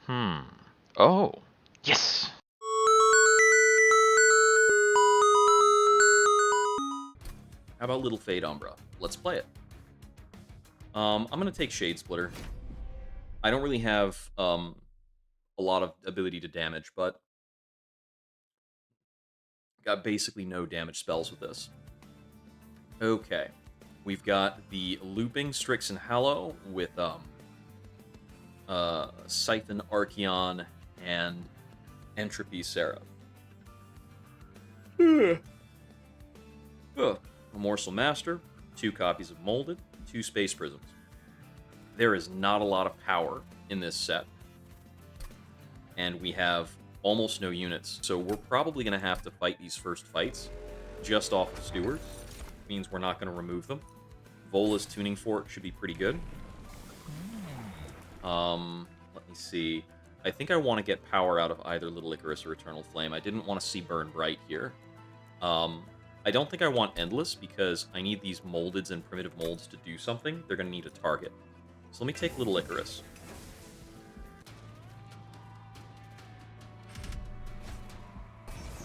Oh. Yes! How about Little Fade Umbra? Let's play it. I'm going to take Shade Splitter. I don't really have a lot of ability to damage, but got basically no damage spells with this. Okay. We've got the Looping Strixen Hallow with Siphon Archeon and Entropy Seraph. A Morsel Master, 2 copies of Molded, 2 Space Prisms. There is not a lot of power in this set, and we have almost no units, so we're probably going to have to fight these first fights just off of Steward. Means we're not going to remove them. Vola's Tuning Fork should be pretty good. Let me see. I think I want to get power out of either Little Icarus or Eternal Flame. I didn't want to see Burn Bright here. I don't think I want Endless, because I need these Moldeds and Primitive Molds to do something. They're going to need a target. So let me take Little Icarus.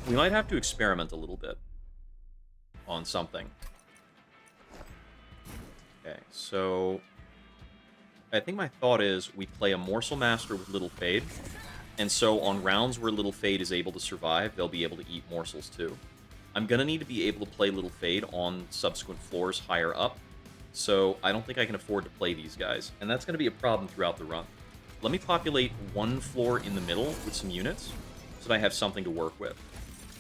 We might have to experiment a little bit on something. Okay, so I think my thought is we play a Morsel Master with Little Fade, and so on rounds where Little Fade is able to survive, they'll be able to eat morsels too. I'm going to need to be able to play Little Fade on subsequent floors higher up, so I don't think I can afford to play these guys, and that's going to be a problem throughout the run. Let me populate one floor in the middle with some units, so that I have something to work with.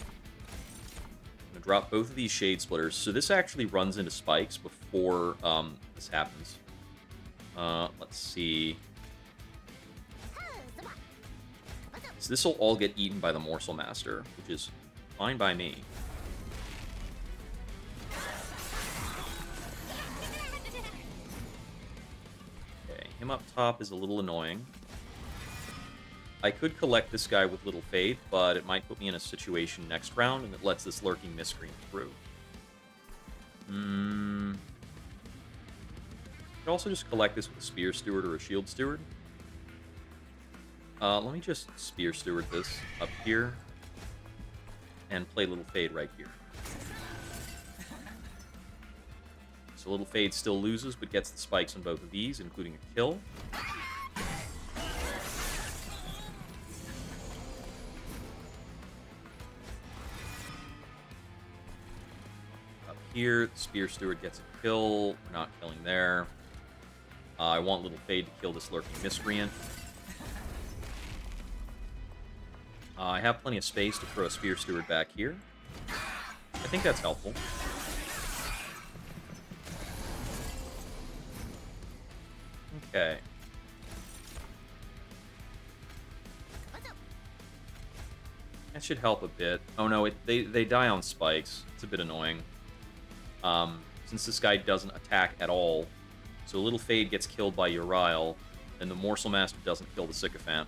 I'm going to drop both of these Shade Splitters, so this actually runs into spikes before this happens. Let's see. So this will all get eaten by the Morsel Master, which is fine by me. Okay, him up top is a little annoying. I could collect this guy with Little Fade, but it might put me in a situation next round, and it lets this Lurking Miscreant through. I could also just collect this with a Spear Steward or a Shield Steward. Let me just Spear Steward this up here, and play Little Fade right here. So Little Fade still loses, but gets the spikes on both of these, including a kill. Here, the Spear Steward gets a kill. We're not killing there. I want Little Fade to kill this Lurking Miscreant. I have plenty of space to throw a Spear Steward back here. I think that's helpful. Okay. That should help a bit. Oh no, they die on spikes. It's a bit annoying. Since this guy doesn't attack at all, so Little Fade gets killed by Uriel, and the Morsel Master doesn't kill the Sycophant.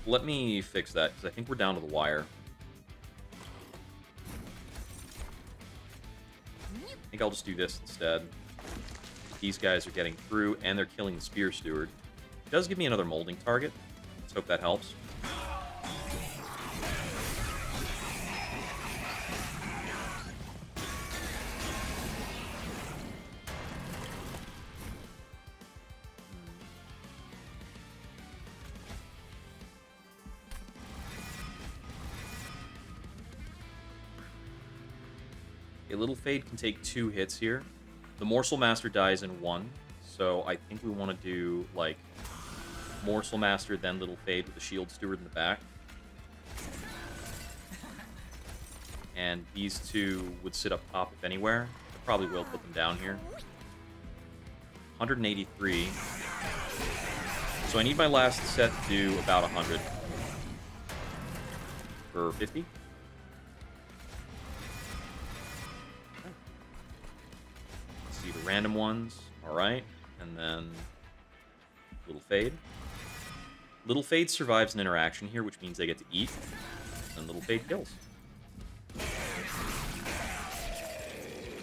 Let me fix that, because I think we're down to the wire. I think I'll just do this instead. These guys are getting through, and they're killing the Spear Steward. It does give me another molding target. Let's hope that helps. A Little Fade can take 2 hits here. The Morsel Master dies in 1, so I think we want to do, like, Morsel Master, then Little Fade with the Shield Steward in the back. And these two would sit up top if anywhere. I probably will put them down here. 183. So I need my last set to do about 100. For 50. See the random ones. Alright. And then Little Fade. Little Fade survives an interaction here, which means they get to eat. And Little Fade kills.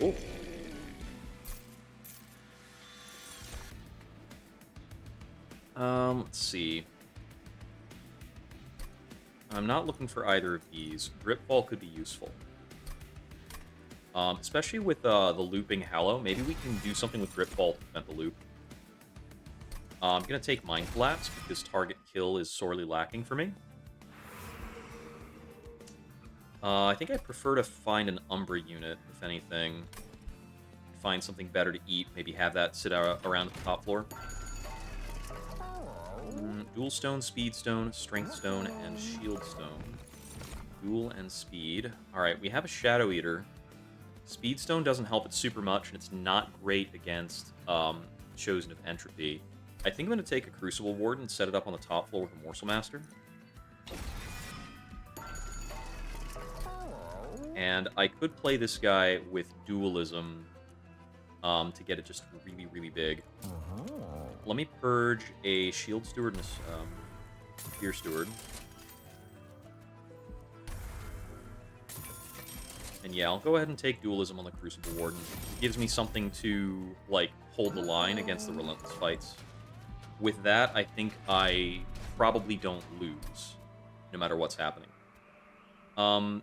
Oh. Let's see. I'm not looking for either of these. Dripfall could be useful. Especially with the looping Hallow. Maybe we can do something with Dripfall to prevent the loop. I'm going to take Mind Collapse because target kill is sorely lacking for me. I think I'd prefer to find an Umbra unit, if anything. Find something better to eat. Maybe have that sit around the top floor. Dual Stone, Speed Stone, Strength Stone, and Shield Stone. Dual and Speed. Alright, we have a Shadow Eater. Speed Stone doesn't help it super much, and it's not great against Chosen of Entropy. I think I'm going to take a Crucible Warden and set it up on the top floor with a Morsel Master. And I could play this guy with Dualism to get it just really, really big. Let me purge a Shield Steward and a Fear Steward. And yeah, I'll go ahead and take Dualism on the Crucible Warden. It gives me something to, like, hold the line against the Relentless fights. With that, I think I probably don't lose, no matter what's happening.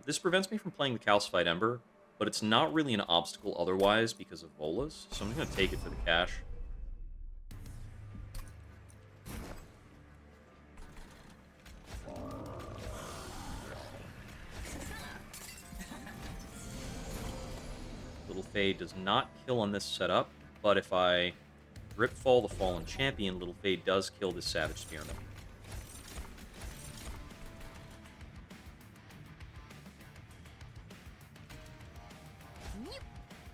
This prevents me from playing the Calcified Ember, but it's not really an obstacle otherwise because of Volas, so I'm going to take it for the cash. Little Fade does not kill on this setup, but if I Dripfall the Fallen Champion, Little Fade does kill this Savage Spearman.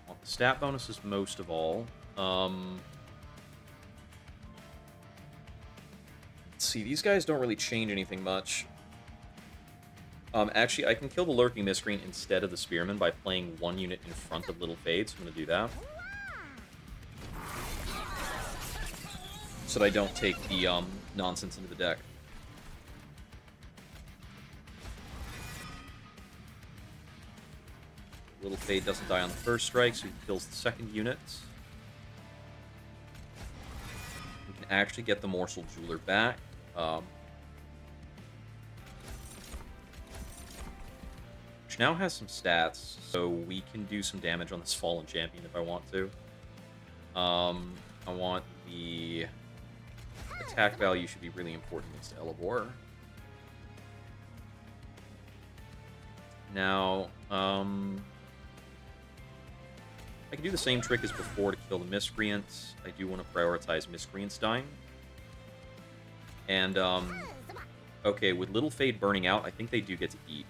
Want the stat bonuses most of all. Let's see, these guys don't really change anything much. Actually, I can kill the Lurking Miscreant instead of the Spearman by playing one unit in front of Little Fade, so I'm going to do that. So that I don't take the nonsense into the deck. Little Fade doesn't die on the first strike, so he kills the second unit. We can actually get the Morsel Jeweler back. Which now has some stats, so we can do some damage on this Fallen Champion if I want to. I want the attack value should be really important against Elevor. Now, I can do the same trick as before to kill the Miscreants. I do want to prioritize Miscreants dying. And, okay, with Little Fade burning out, I think they do get to eat.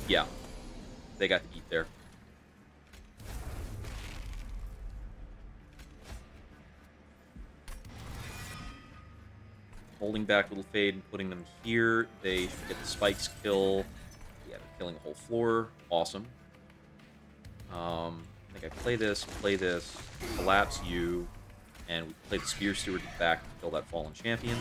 Yeah, they got to eat there. Holding back Little Fade and putting them here. They should get the spikes kill. Yeah, they're killing the whole floor. Awesome. I think I play this, collapse you, and we play the Spear Steward back to kill that Fallen Champion.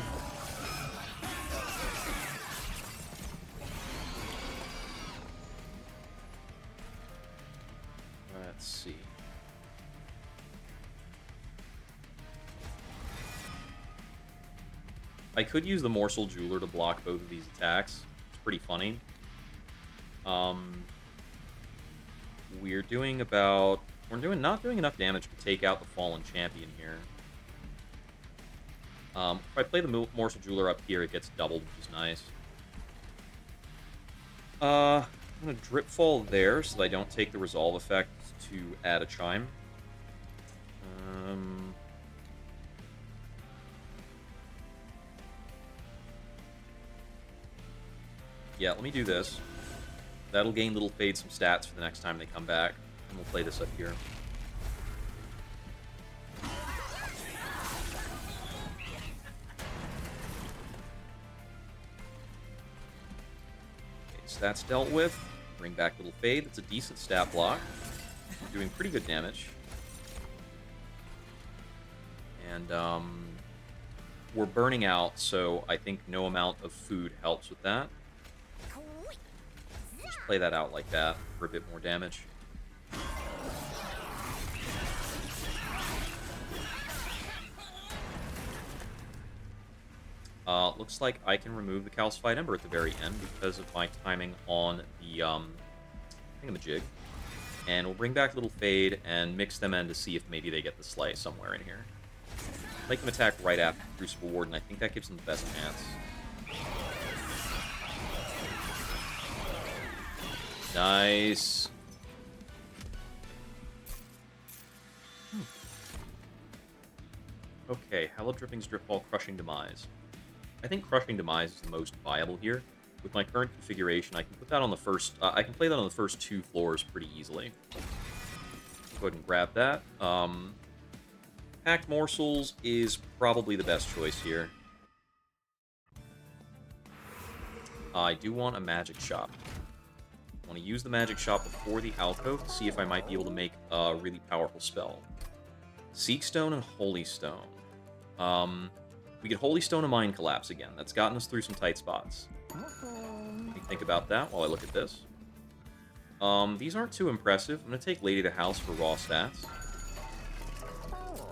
Let's see. I could use the Morsel Jeweler to block both of these attacks. It's pretty funny. We're not doing enough damage to take out the Fallen Champion here. If I play the Morsel Jeweler up here, it gets doubled, which is nice. I'm going to Dripfall there so that I don't take the Resolve effect to add a Chime. Yeah, let me do this. That'll gain Little Fade some stats for the next time they come back. And we'll play this up here. Okay, so that's dealt with. Bring back Little Fade. That's a decent stat block. Doing pretty good damage. And we're burning out, so I think no amount of food helps with that. Just play that out like that for a bit more damage. Looks like I can remove the Calcified Ember at the very end because of my timing on the thingamajig. And we'll bring back Little Fade and mix them in to see if maybe they get the Slay somewhere in here. Make them attack right after Crucible Warden. I think that gives them the best chance. Nice. Okay, Hallowed Drippings, Dripfall, Crushing Demise. I think Crushing Demise is the most viable here. With my current configuration, I can put that on the first. I can play that on the first 2 floors pretty easily. Go ahead and grab that. Packed Morsels is probably the best choice here. I do want a Magic Shop. I want to use the Magic Shop before the Alcove to see if I might be able to make a really powerful spell. Seek Stone and Holy Stone. We get Holy Stone and Mind Collapse again. That's gotten us through some tight spots. Let me think about that while I look at this. These aren't too impressive. I'm going to take Lady of the House for raw stats.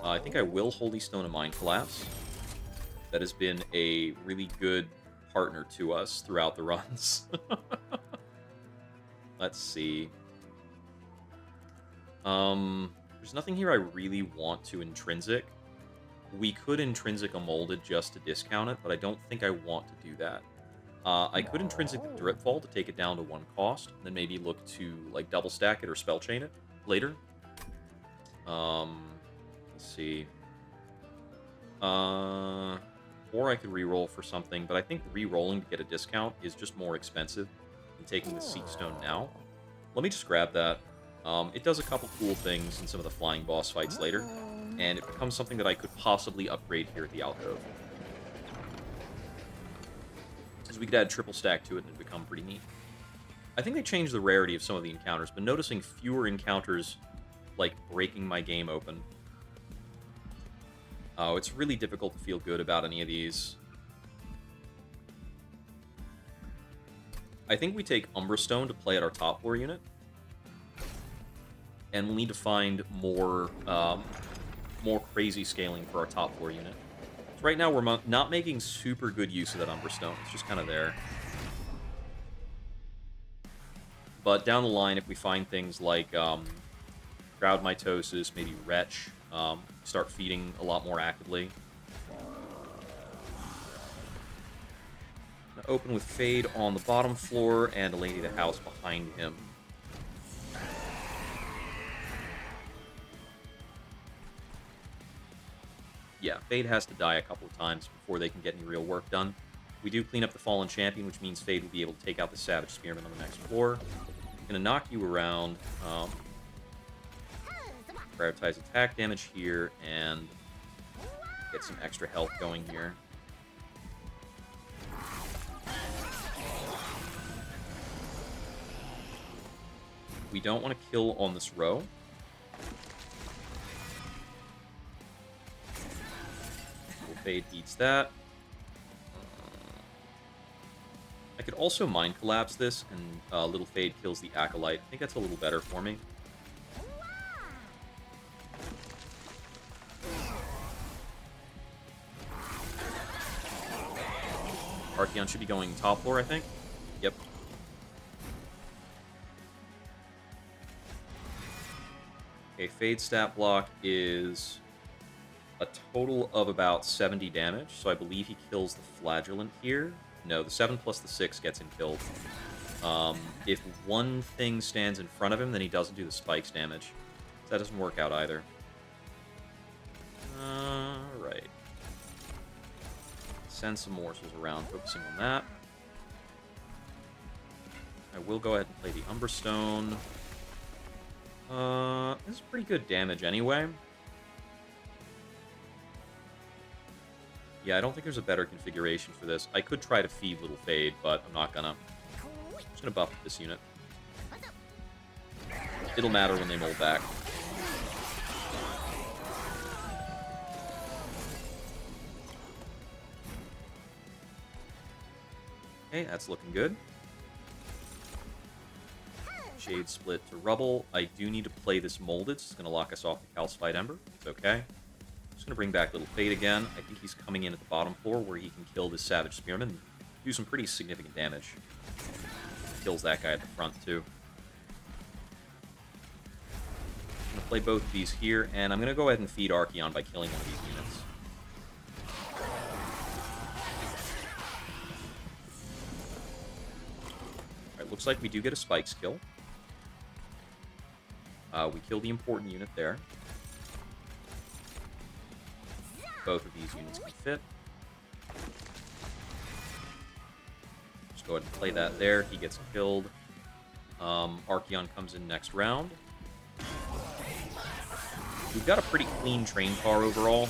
I think I will Holy Stone and Mind Collapse. That has been a really good partner to us throughout the runs. Let's see. There's nothing here I really want to Intrinsic. We could Intrinsic a Molded just to discount it, but I don't think I want to do that. I could Intrinsic the Dripfall to take it down to 1 cost, and then maybe look to like double stack it or spell chain it later. Let's see. Or I could reroll for something, but I think re-rolling to get a discount is just more expensive than taking the Seek Stone now. Let me just grab that. It does a couple cool things in some of the flying boss fights later, and it becomes something that I could possibly upgrade here at the Alcove. Because we could add triple stack to it and it'd become pretty neat. I think they changed the rarity of some of the encounters, but noticing fewer encounters, like, breaking my game open. Oh, it's really difficult to feel good about any of these. I think we take Umbra Stone to play at our top floor unit. And we'll need to find more crazy scaling for our top floor unit. So right now we're not making super good use of that Umbra Stone. It's just kind of there. But down the line, if we find things like Crowd Mitosis, maybe Retch, start feeding a lot more actively. Gonna open with Fade on the bottom floor and a Lady of the House behind him. Yeah, Fade has to die a couple of times before they can get any real work done. We do clean up the Fallen Champion, which means Fade will be able to take out the Savage Spearman on the next floor. Gonna knock you around. Prioritize attack damage here, and get some extra health going here. We don't want to kill on this row. Fade beats that. I could also Mind Collapse this, and Little Fade kills the Acolyte. I think that's a little better for me. Archeon should be going top floor, I think. Yep. Okay, Fade stat block is a total of about 70 damage, so I believe he kills the Flagellant here. No, the 7 plus the 6 gets him killed. If one thing stands in front of him, then he doesn't do the spikes damage. So that doesn't work out either. Alright. Send some morsels around, focusing on that. I will go ahead and play the Umbra Stone. This is pretty good damage anyway. Yeah, I don't think there's a better configuration for this. I could try to feed Little Fade, but I'm not gonna. I'm just gonna buff this unit. It'll matter when they mold back. Okay, that's looking good. Shade Split to Rubble. I do need to play this Molded, so it's going to lock us off the Calcified Ember. It's okay. Just going to bring back Little Fade again. I think he's coming in at the bottom floor where he can kill this Savage Spearman and do some pretty significant damage. Kills that guy at the front, too. I'm going to play both of these here, and I'm going to go ahead and feed Archeon by killing one of these units. Alright, looks like we do get a Spikes kill. We kill the important unit there. Both of these units can fit. Just go ahead and play that there. He gets killed. Archeon comes in next round. We've got a pretty clean train car overall,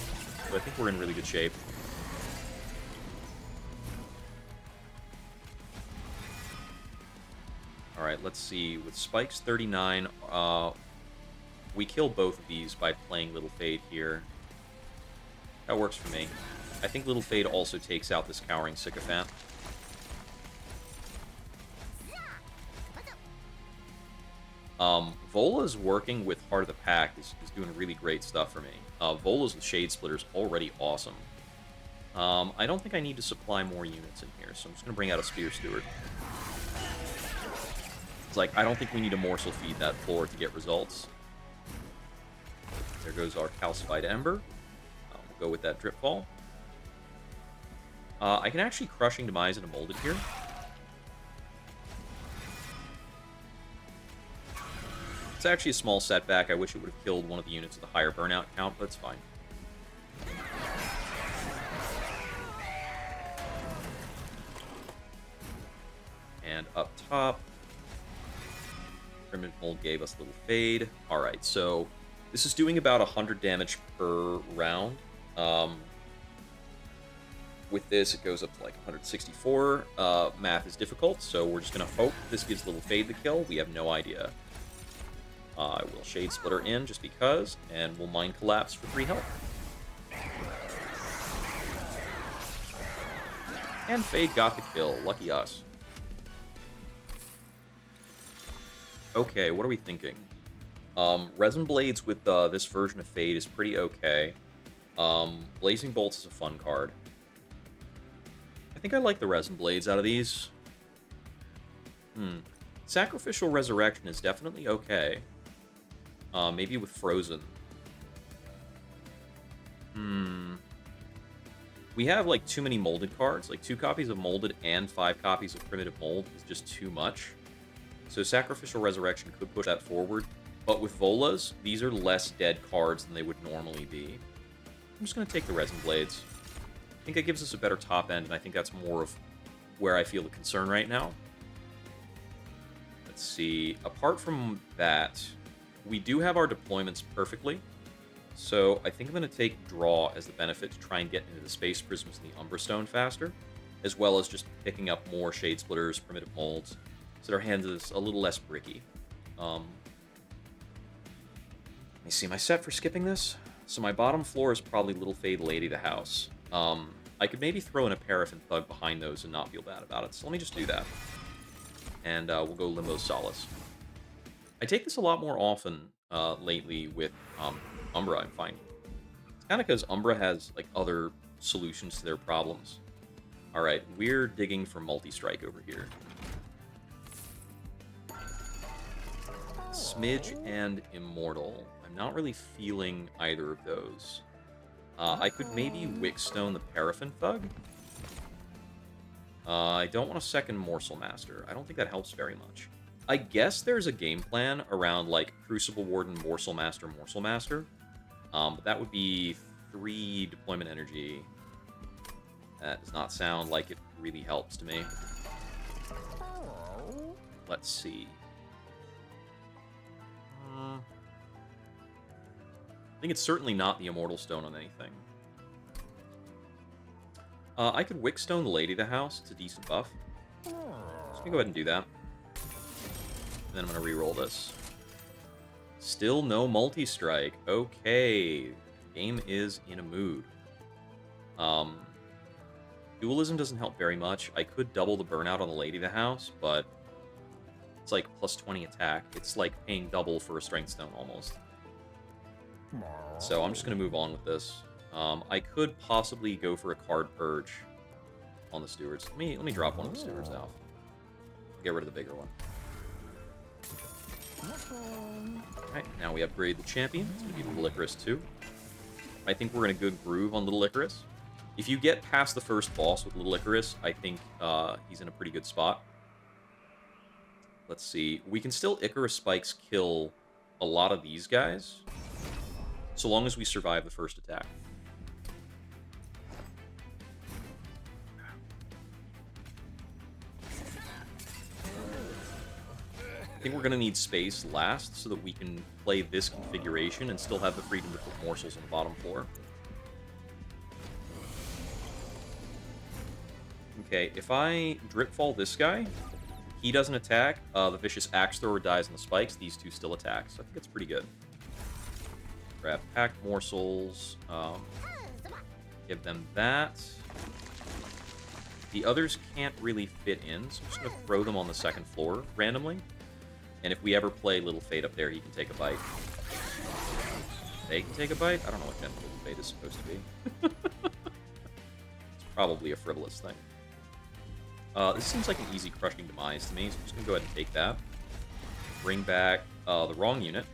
so I think we're in really good shape. Alright, let's see. With Spikes 39, we kill both of these by playing Little Fade here. That works for me. I think Little Fade also takes out this Cowering Sycophant. Vola's working with Heart of the Pack is doing really great stuff for me. Vola's with Shade Splitter is already awesome. I don't think I need to supply more units in here, so I'm just going to bring out a Spear Steward. It's like, I don't think we need to morsel feed that floor to get results. There goes our Calcified Ember. We'll go with that Drip Fall. I can actually Crushing Demise into Molded here. It's actually a small setback. I wish it would have killed one of the units with a higher burnout count, but it's fine. And up top, Primitive Mold gave us Little Fade. Alright, so this is doing about 100 damage per round. With this, it goes up to like 164. Math is difficult, so we're just going to hope this gives Little Fade the kill. We have no idea. I will Shade Splitter in just because, and we'll Mind Collapse for 3 health. And Fade got the kill. Lucky us. Okay, what are we thinking? Resin Blades with this version of Fade is pretty okay. Blazing Bolts is a fun card. I think I like the Resin Blades out of these. Sacrificial Resurrection is definitely okay. Maybe with Frozen. We have, like, too many Molded cards. Like, 2 copies of Molded and 5 copies of Primitive Mold is just too much. So Sacrificial Resurrection could push that forward. But with Volas, these are less dead cards than they would normally be. I'm just going to take the Resin Blades. I think that gives us a better top end, and I think that's more of where I feel the concern right now. Let's see. Apart from that, we do have our deployments perfectly. So I think I'm going to take Draw as the benefit to try and get into the Space Prisms and the Umbra Stone faster, as well as just picking up more Shade Splitters, Primitive Molds, so that our hands is a little less bricky. Let me see, my set for skipping this? So my bottom floor is probably Little Fade, Lady the House. I could maybe throw in a Paraffin Thug behind those and not feel bad about it, so let me just do that. And we'll go Limbo Solace. I take this a lot more often lately with Umbra, I'm finding. It's kind of because Umbra has like other solutions to their problems. Alright, we're digging for Multi-Strike over here. Smidge and Immortal. I'm not really feeling either of those. I could maybe Wickstone the Paraffin Thug. I don't want a second Morsel Master. I don't think that helps very much. I guess there's a game plan around, like, Crucible Warden, Morsel Master, Morsel Master. But that would be 3 deployment energy. That does not sound like it really helps to me. Let's see. I think it's certainly not the Immortal Stone on anything. I could Wickstone the Lady of the House. It's a decent buff. Just gonna go ahead and do that. And then I'm gonna reroll this. Still no multi-strike. Okay. Game is in a mood. Dualism doesn't help very much. I could double the burnout on the Lady of the House, but it's like plus 20 attack. It's like paying double for a Strength Stone almost. So I'm just going to move on with this. I could possibly go for a card purge on the stewards. Let me drop one of the stewards out. Get rid of the bigger one. Alright, now we upgrade the champion. It's going to be Little Icarus too. I think we're in a good groove on Little Icarus. If you get past the first boss with Little Icarus, I think he's in a pretty good spot. Let's see. We can still Icarus Spikes kill a lot of these guys, so long as we survive the first attack. I think we're going to need space last so that we can play this configuration and still have the freedom to put morsels on the bottom floor. Okay, if I drip fall this guy, he doesn't attack. The Vicious Axe Thrower dies on the spikes. These two still attack, so I think it's pretty good. Grab packed morsels. Give them that. The others can't really fit in, so I'm just going to throw them on the second floor randomly. And if we ever play Little Fade up there, he can take a bite. They can take a bite? I don't know what kind of Little Fade is supposed to be. It's probably a frivolous thing. This seems like an easy Crushing Demise to me, so I'm just going to go ahead and take that. Bring back the wrong unit.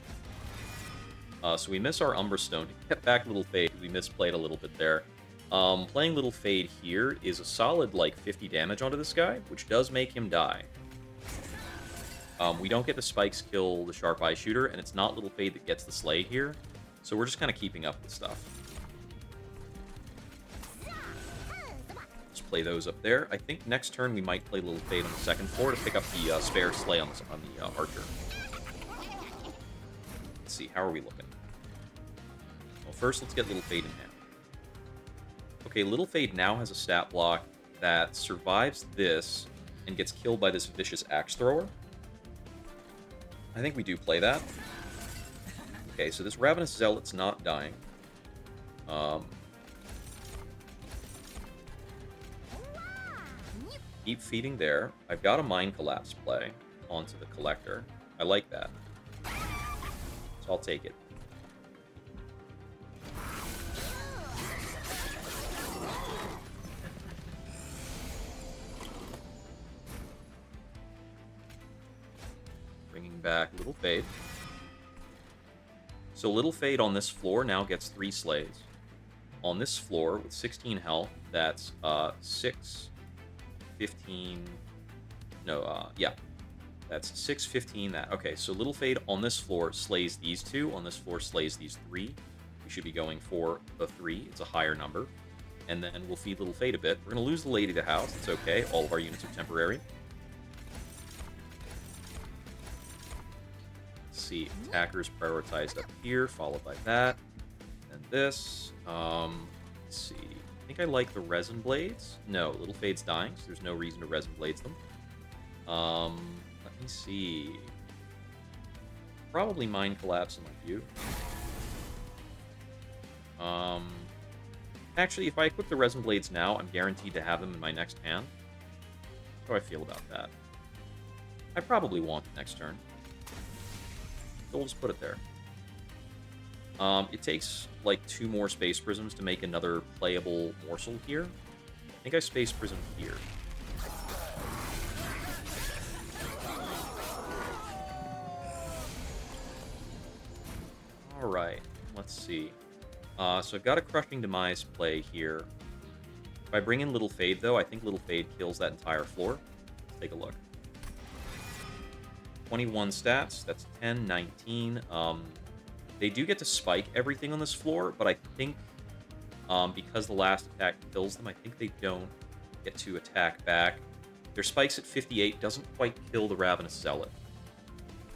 So we miss our Umbra Stone. To get back Little Fade, we misplayed a little bit there. Playing Little Fade here is a solid, like, 50 damage onto this guy, which does make him die. We don't get the spikes kill the Sharp Eye Shooter, and it's not Little Fade that gets the Slay here, so we're just kind of keeping up with stuff. Let's play those up there. I think next turn we might play Little Fade on the second floor to pick up the spare Slay on the Archer. Let's see, how are we looking? Well, first let's get Little Fade in hand. Okay, Little Fade now has a stat block that survives this and gets killed by this Vicious Axe Thrower. I think we do play that. Okay, so this Ravenous Zealot's not dying. Keep feeding there. I've got a Mind Collapse play onto the Collector. I like that. So I'll take it. Back Little Fade. So Little Fade on this floor now gets 3 Slays. On this floor with 16 health, that's 6, 15. No, yeah. That's 6, 15, that. Okay, so Little Fade on this floor slays these 2. On this floor slays these 3. We should be going for the 3. It's a higher number. And then we'll feed Little Fade a bit. We're going to lose the Lady of the House. It's okay. All of our units are temporary. See, attackers prioritized up here, followed by that, and this. Let's see. I think I like the Resin Blades. No, Little Fade's dying, so there's no reason to Resin Blades them. Let me see. Probably Mind Collapse on you. Actually, if I equip the Resin Blades now, I'm guaranteed to have them in my next hand. How do I feel about that? I probably want it next turn. So we'll just put it there. It takes like 2 more Space Prisms to make another playable morsel here. I think I Space Prism here. Alright, let's see. So I've got a Crushing Demise play here. If I bring in Little Fade, though, I think Little Fade kills that entire floor. Let's take a look. 21 stats, that's 10, 19. They do get to spike everything on this floor, but I think because the last attack kills them, I think they don't get to attack back. Their spikes at 58 doesn't quite kill the Ravenous Zealot.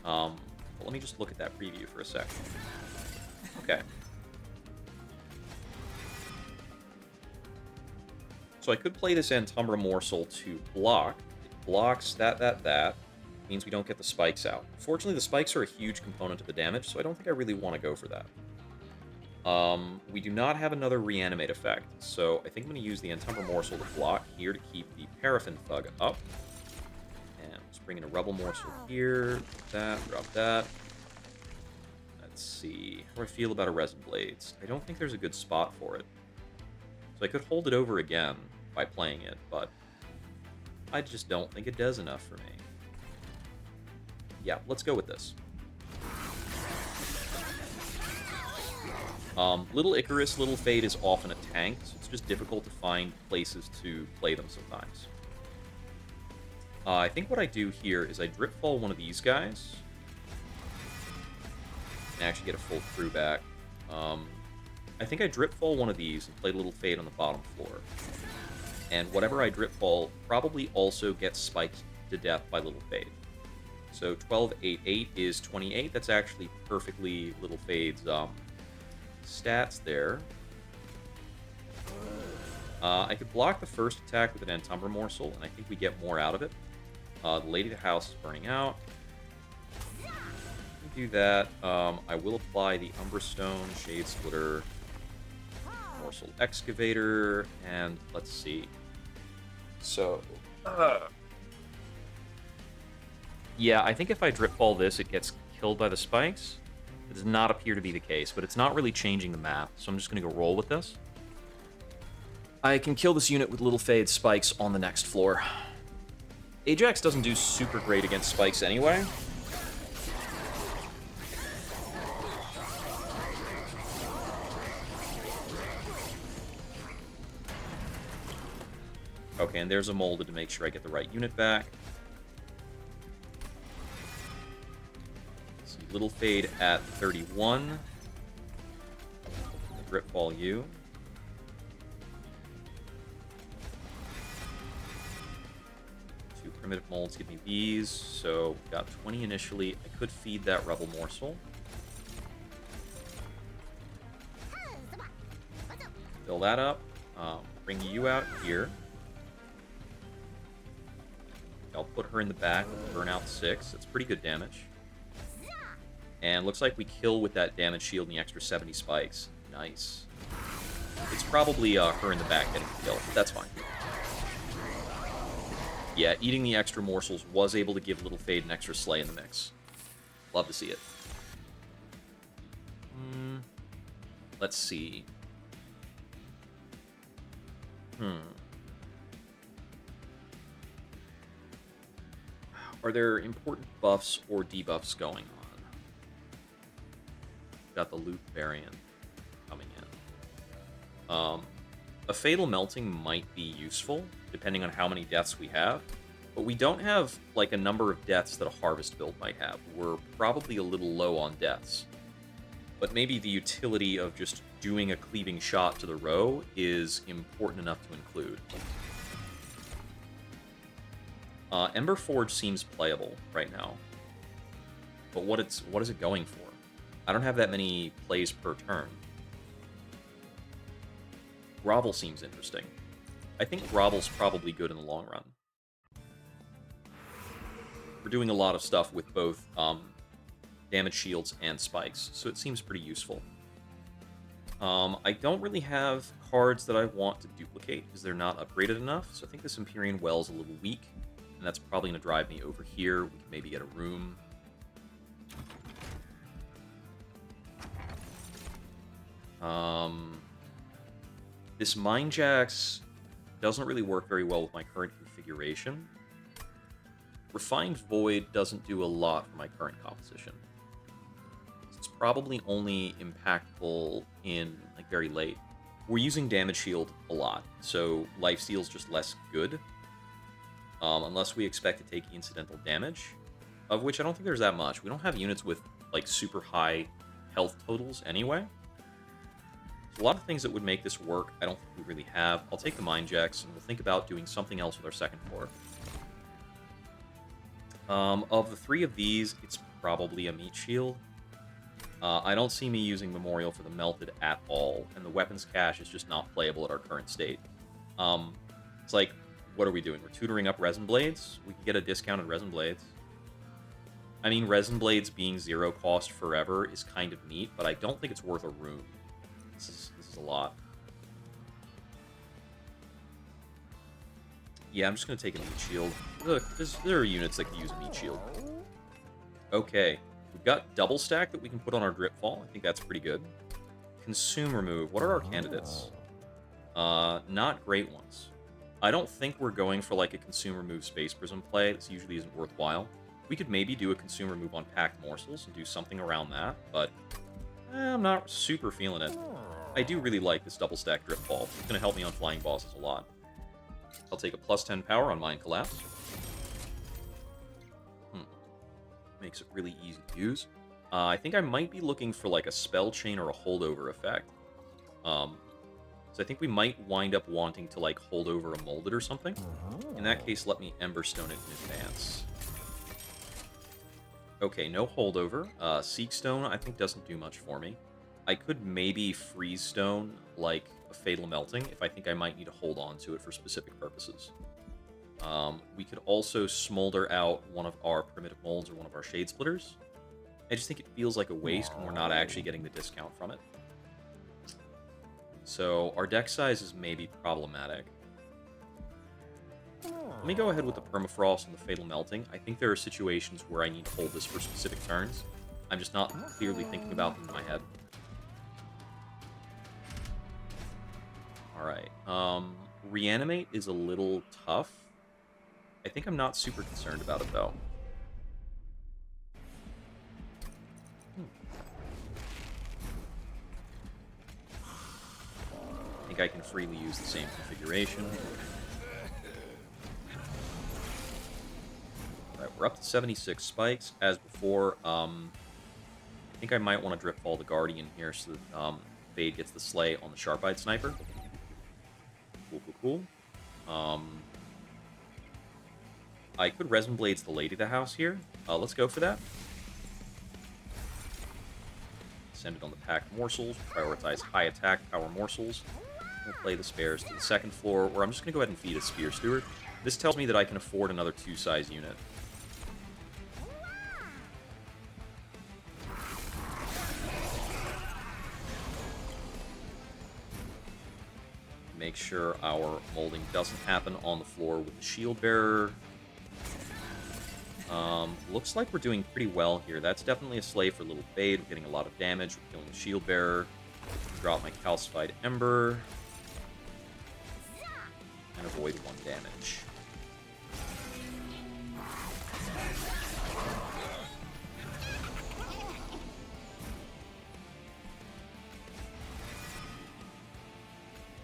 But let me just look at that preview for a second. Okay. So I could play this Antumbra Morsel to block. It blocks that. Means we don't get the spikes out. Fortunately, the spikes are a huge component of the damage, so I don't think I really want to go for that. We do not have another Reanimate effect, so I think I'm going to use the Antumbra Morsel to block here to keep the Paraffin Thug up. And let's bring in a Rebel Morsel here. That, drop that. Let's see. How do I feel about a Resin Blades? I don't think there's a good spot for it. So I could hold it over again by playing it, but I just don't think it does enough for me. Yeah, let's go with this. Little Icarus, Little Fade is often a tank, so it's just difficult to find places to play them sometimes. I think what I do here is I drip fall one of these guys and actually get a full crew back. I think I drip fall one of these and play Little Fade on the bottom floor. And whatever I drip fall probably also gets spiked to death by Little Fade. So 12, 8, 8 is 28. That's actually perfectly Little Fade's stats there. I could block the first attack with an Entumbra Morsel, and I think we get more out of it. The Lady of the House is burning out. Do that. I will apply the Umbra Stone, Shade Splitter, Morsel Excavator, and let's see. So, yeah, I think if I drip fall this, it gets killed by the spikes. It does not appear to be the case, but it's not really changing the map, so I'm just going to go roll with this. I can kill this unit with Little Fade spikes on the next floor. Ajax doesn't do super great against spikes anyway. Okay, and there's a molded to make sure I get the right unit back. Let's see, Little Fade at 31. Drip Ball you. Two primitive molds give me these, so we got 20 initially. I could feed that Rebel Morsel. Fill that up. Bring you out here. I'll put her in the back with Burnout 6. That's pretty good damage. And looks like we kill with that damage shield and the extra 70 spikes. Nice. It's probably her in the back getting the kill, but that's fine. Yeah, eating the extra morsels was able to give Little Fade an extra slay in the mix. Love to see it. Let's see. Are there important buffs or debuffs going on? Got the loot variant coming in. A Fatal Melting might be useful, depending on how many deaths we have. But we don't have, like, a number of deaths that a Harvest build might have. We're probably a little low on deaths. But maybe the utility of just doing a cleaving shot to the row is important enough to include. Ember Forge seems playable right now. But what is it going for? I don't have that many plays per turn. Grovel seems interesting. I think Grovel's probably good in the long run. We're doing a lot of stuff with both damage shields and spikes, so it seems pretty useful. I don't really have cards that I want to duplicate because they're not upgraded enough, so I think this Empyrean Well's a little weak, and that's probably going to drive me over here. We can maybe get a room. This Mindjax doesn't really work very well with my current configuration. Refined Void doesn't do a lot for my current composition. It's probably only impactful in, like, very late. We're using Damage Shield a lot, so Lifesteal's just less good. Unless we expect to take incidental damage, of which I don't think there's that much. We don't have units with, like, super high health totals anyway. So a lot of things that would make this work, I don't think we really have. I'll take the Mindjax, and we'll think about doing something else with our second floor. Of the three of these, it's probably a Meat Shield. I don't see me using Memorial for the Melted at all, and the Weapons Cache is just not playable at our current state. It's like, what are we doing? We're tutoring up Resin Blades? We could get a discounted Resin Blades. I mean, Resin Blades being 0 cost forever is kind of neat, but I don't think it's worth a room. This is a lot. Yeah, I'm just going to take a Meat Shield. Look, there are units that can use a Meat Shield. Okay, we we've got double stack that we can put on our drip fall. I think that's pretty good. Consume remove. What are our candidates? Not great ones. I don't think we're going for like a consume remove space prism play. This usually isn't worthwhile. We could maybe do a consume remove on packed morsels and do something around that, but I'm not super feeling it. I do really like this double stack drip fall. It's going to help me on flying bosses a lot. I'll take a +10 power on Mind Collapse. Makes it really easy to use. I think I might be looking for like a spell chain or a holdover effect. So I think we might wind up wanting to like hold over a molded or something. In that case, let me Emberstone it in advance. Okay, no holdover. Seek Stone I think doesn't do much for me. I could maybe Freeze Stone like a Fatal Melting if I think I might need to hold on to it for specific purposes. We could also smolder out one of our primitive molds or one of our shade splitters. I just think it feels like a waste when we're not actually getting the discount from it. So our deck size is maybe problematic. Let me go ahead with the Permafrost and the Fatal Melting. I think there are situations where I need to hold this for specific turns. I'm just not clearly thinking about them in my head. Alright. Reanimate is a little tough. I think I'm not super concerned about it, though. I think I can freely use the same configuration. Alright, we're up to 76 spikes. As before, I think I might want to Drip Fall the Guardian here so that Fade gets the Slay on the Sharp-Eyed Sniper. Cool. I could Resin Blades the Lady of the House here. Let's go for that. Send it on the packed morsels. Prioritize high attack power morsels. We'll play the spares to the second floor, where I'm just going to go ahead and feed a Spear Steward. This tells me that I can afford another 2-size unit. Make sure our molding doesn't happen on the floor with the Shield Bearer. Looks like we're doing pretty well here. That's definitely a Slay for Little Fade. We're getting a lot of damage. We're killing the Shield Bearer. Drop my Calcified Ember. And avoid 1 damage.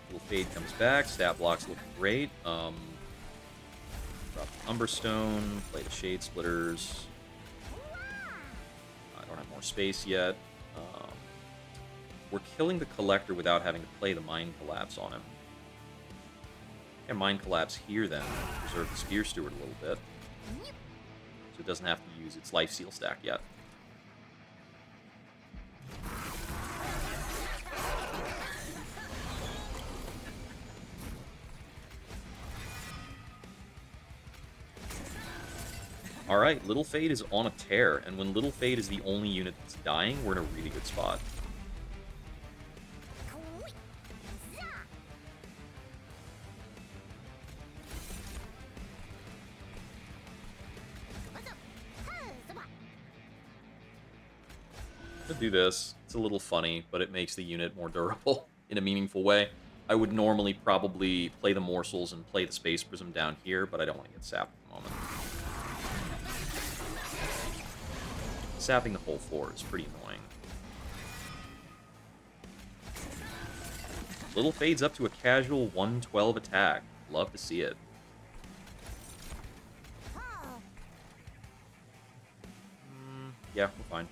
Little Fade comes back. Stat block's looking great. Drop the Umberstone, play the Shade Splitters. I don't have more space yet. We're killing the Collector without having to play the Mind Collapse on him. And Mind Collapse here then, preserve the Spear Steward a little bit. So it doesn't have to use its Life Seal stack yet. Alright, Little Fade is on a tear, and when Little Fade is the only unit that's dying, we're in a really good spot. I'll do this. It's a little funny, but it makes the unit more durable in a meaningful way. I would normally probably play the Morsels and play the Space Prism down here, but I don't want to get sapped at the moment. Sapping the whole floor is pretty annoying. Little Fade's up to a casual 112 attack. Love to see it. Yeah, we're fine.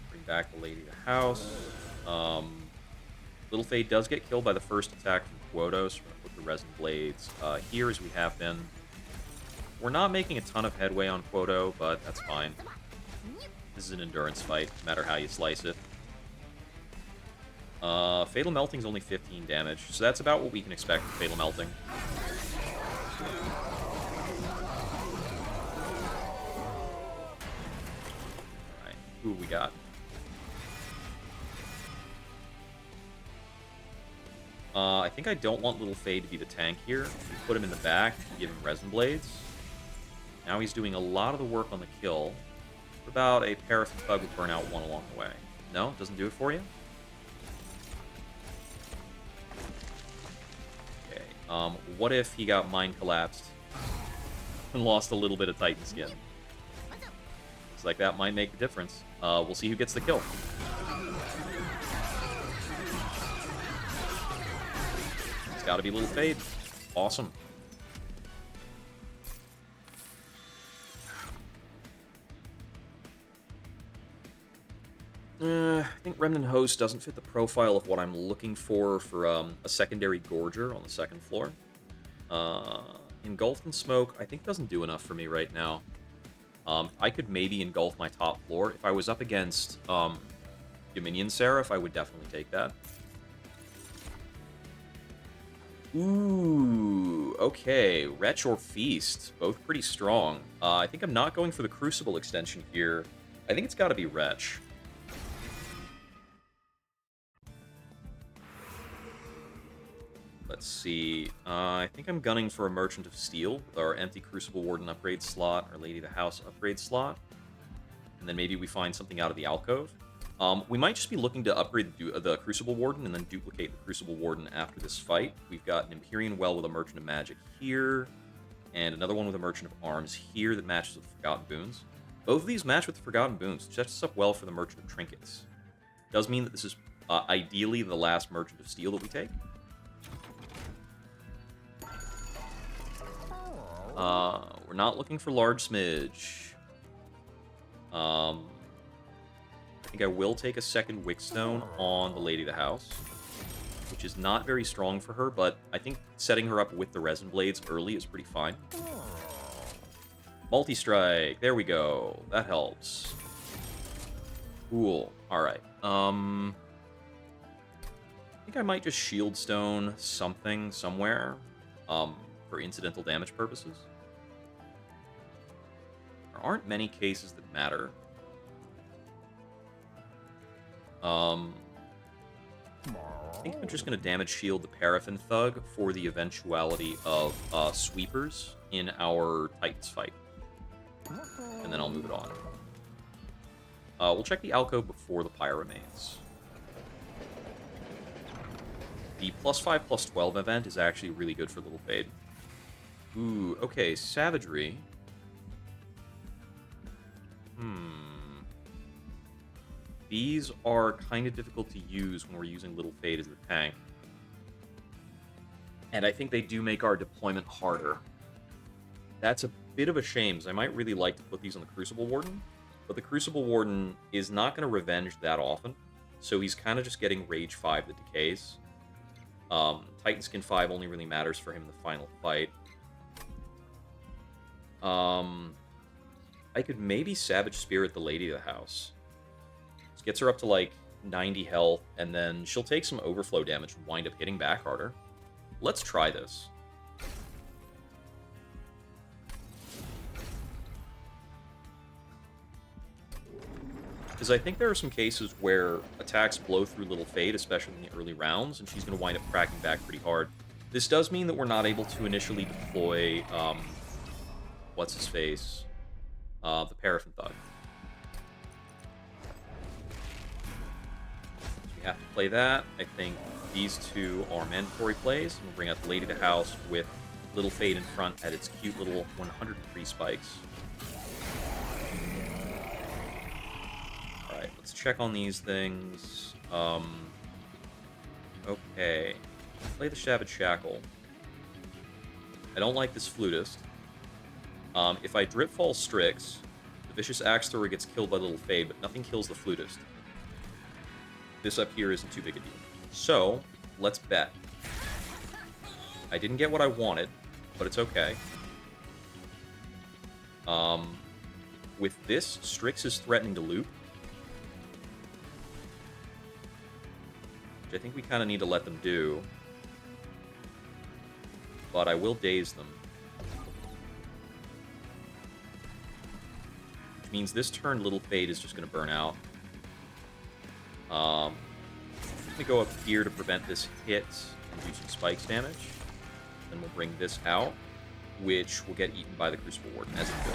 Bring back the Lady of the House. Little Fade does get killed by the first attack from Quoto, so we're going to put the Resin Blades here as we have been. We're not making a ton of headway on Quoto, but that's fine. This is an endurance fight, no matter how you slice it. Fatal Melting is only 15 damage, so that's about what we can expect from Fatal Melting. Alright, who we got? I think I don't want Little Fade to be the tank here. We put him in the back, give him Resin Blades. Now he's doing a lot of the work on the kill. What about a Paraffin Thug with Burnout 1 along the way? No? Doesn't do it for you? Okay. What if he got Mind Collapsed and lost a little bit of Titan Skin? It's like that might make the difference. We'll see who gets the kill. It's gotta be Little Fade. Awesome. I think Remnant Host doesn't fit the profile of what I'm looking for a secondary Gorger on the second floor. Engulfed in Smoke, I think doesn't do enough for me right now. I could maybe engulf my top floor. If I was up against Dominion Seraph, I would definitely take that. Ooh, okay. Retch or Feast, both pretty strong. I think I'm not going for the Crucible extension here. I think it's got to be Retch. Let's see. I think I'm gunning for a Merchant of Steel with our empty Crucible Warden upgrade slot, our Lady of the House upgrade slot. And then maybe we find something out of the alcove. We might just be looking to upgrade the Crucible Warden and then duplicate the Crucible Warden after this fight. We've got an Empyrean Well with a Merchant of Magic here, and another one with a Merchant of Arms here that matches with the Forgotten Boons. Both of these match with the Forgotten Boons, which sets us up well for the Merchant of Trinkets. Does mean that this is ideally the last Merchant of Steel that we take. We're not looking for large smidge. I think I will take a second Wickstone on the Lady of the House, which is not very strong for her, but I think setting her up with the Resin Blades early is pretty fine. Multi-strike, there we go. That helps. Cool. Alright. I think I might just Shieldstone something somewhere. For incidental damage purposes. There aren't many cases that matter. I think I'm just going to damage shield the Paraffin Thug for the eventuality of sweepers in our Titans fight. And then I'll move it on. We'll check the alcove before the Pyre remains. The +5/+12 event is actually really good for Little Fade. Ooh, okay, Savagery. These are kind of difficult to use when we're using Little Fade as the tank. And I think they do make our deployment harder. That's a bit of a shame, so I might really like to put these on the Crucible Warden. But the Crucible Warden is not going to revenge that often, so he's kind of just getting Rage 5 that decays. Titan Skin 5 only really matters for him in the final fight. I could maybe Savage Spirit the Lady of the House. This gets her up to like 90 health, and then she'll take some overflow damage and wind up hitting back harder. Let's try this. Because I think there are some cases where attacks blow through Little Fade, especially in the early rounds, and she's going to wind up cracking back pretty hard. This does mean that we're not able to initially deploy, what's-his-face? The Paraffin Thug. So we have to play that. I think these two are mandatory plays, and we'll bring out the Lady of the House with Little Fade in front at its cute little 103 spikes. Alright, let's check on these things. Okay. Play the Savage Shackle. I don't like this Flutist. If I Dripfall Strix, the Vicious Axe Thrower gets killed by Little Fade, but nothing kills the Flutist. This up here isn't too big a deal. So, let's bet. I didn't get what I wanted, but it's okay. With this, Strix is threatening to loop. Which I think we kind of need to let them do. But I will daze them. Which means this turn Little Fade is just going to burn out. I'm going to go up here to prevent this hit. reducing spikes damage. Then we'll bring this out, which will get eaten by the Crucible Warden, as it could.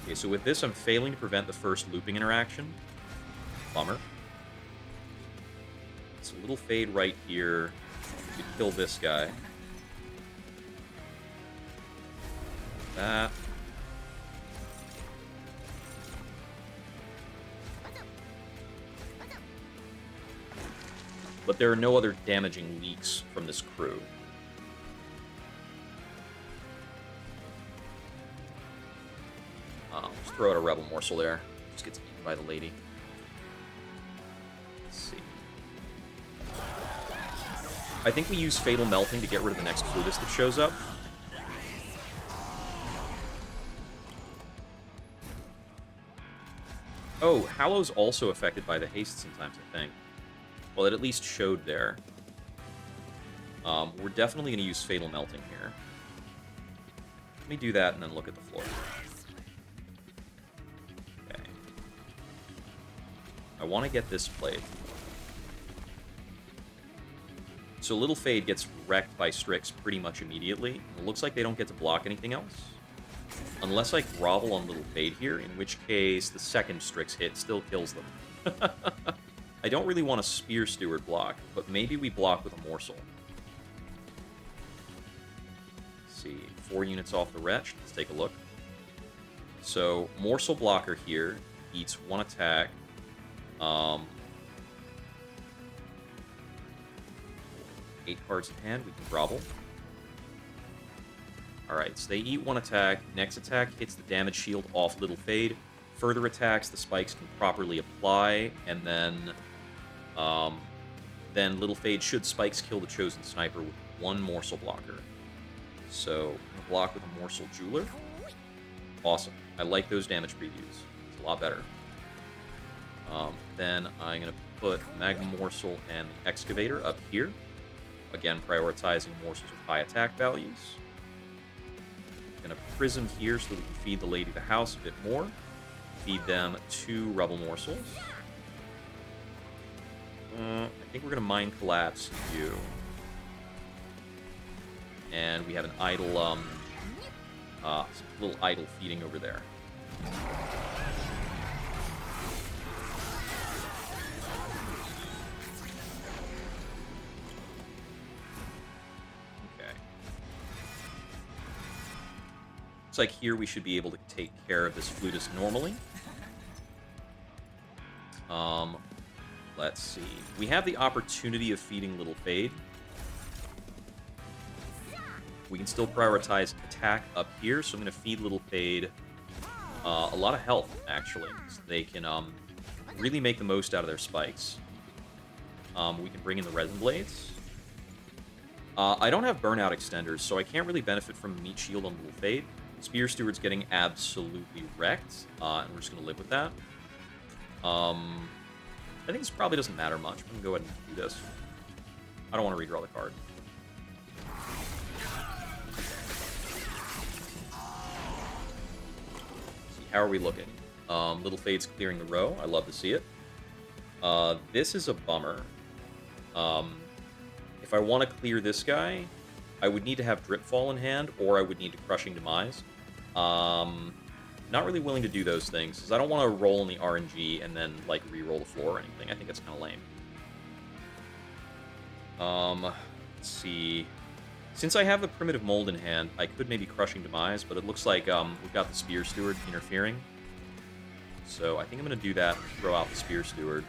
Okay, so with this, I'm failing to prevent the first looping interaction. Bummer. It's a little fade right here to kill this guy. That. But there are no other damaging leaks from this crew. Just throw out a Rebel Morsel there. Just gets eaten by the lady. Let's see. I think we use Fatal Melting to get rid of the next Flutist that shows up. Oh, Hallow's also affected by the haste sometimes, I think. Well, it at least showed there. We're definitely going to use Fatal Melting here. Let me do that and then look at the floor. Okay. I want to get this played. So Little Fade gets wrecked by Strix pretty much immediately. It looks like they don't get to block anything else. Unless I grovel on Little Fade here, in which case the second Strix hit still kills them. I don't really want a Spear Steward block, but maybe we block with a Morsel. Let's see, 4 units off the Wretch. Let's take a look. So, Morsel blocker here eats 1 attack. 8 cards in hand, we can grovel. Alright, so they eat 1 attack. Next attack hits the damage shield off Little Fade. Further attacks, the spikes can properly apply, and then Little Fade should spikes kill the Chosen Sniper with 1 Morsel blocker. So, I'm going to block with a Morsel Jeweler. Awesome. I like those damage previews. It's a lot better. Then I'm going to put Magnum Morsel and the Excavator up here. Again, prioritizing morsels with high attack values. Gonna Prism here so that we can feed the Lady of the House a bit more. Feed them 2 Rebel Morsels. I think we're gonna Mind Collapse you. And we have an idle, little idle feeding over there. Looks like here we should be able to take care of this Flutist normally. Let's see. We have the opportunity of feeding Little Fade. We can still prioritize attack up here, so I'm going to feed Little Fade a lot of health, actually. So they can really make the most out of their spikes. We can bring in the Resin Blades. I don't have Burnout Extenders, so I can't really benefit from Meat Shield on Little Fade. Spear Steward's getting absolutely wrecked, and we're just going to live with that. I think this probably doesn't matter much. I'm going to go ahead and do this. I don't want to redraw the card. See, how are we looking? Little Fade's clearing the row. I love to see it. This is a bummer. If I want to clear this guy, I would need to have Dripfall in hand, or I would need to Crushing Demise. Not really willing to do those things, because I don't want to roll in the RNG and then, like, re-roll the floor or anything. I think that's kind of lame. Let's see. Since I have the Primitive Mold in hand, I could maybe Crushing Demise, but it looks like we've got the Spear Steward interfering. So I think I'm going to do that and throw out the Spear Steward.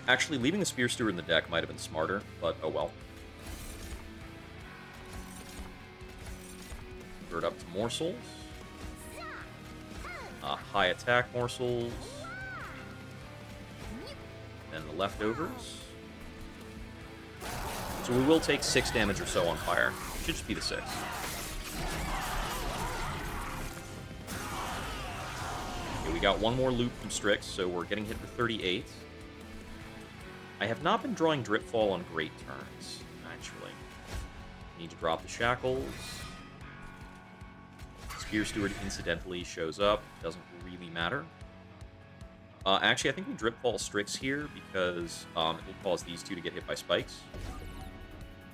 Actually, leaving the Spear Steward in the deck might have been smarter, but oh well. Convert up to Morsels. High attack Morsels. Then the leftovers. So we will take 6 damage or so on fire. It should just be the 6. Okay, we got 1 more loop from Strix, so we're getting hit for 38. I have not been drawing Dripfall on great turns, actually. Need to drop the Shackles. Spear Steward incidentally shows up. Doesn't really matter. Actually, I think we Drip Fall Strix here because it will cause these two to get hit by spikes,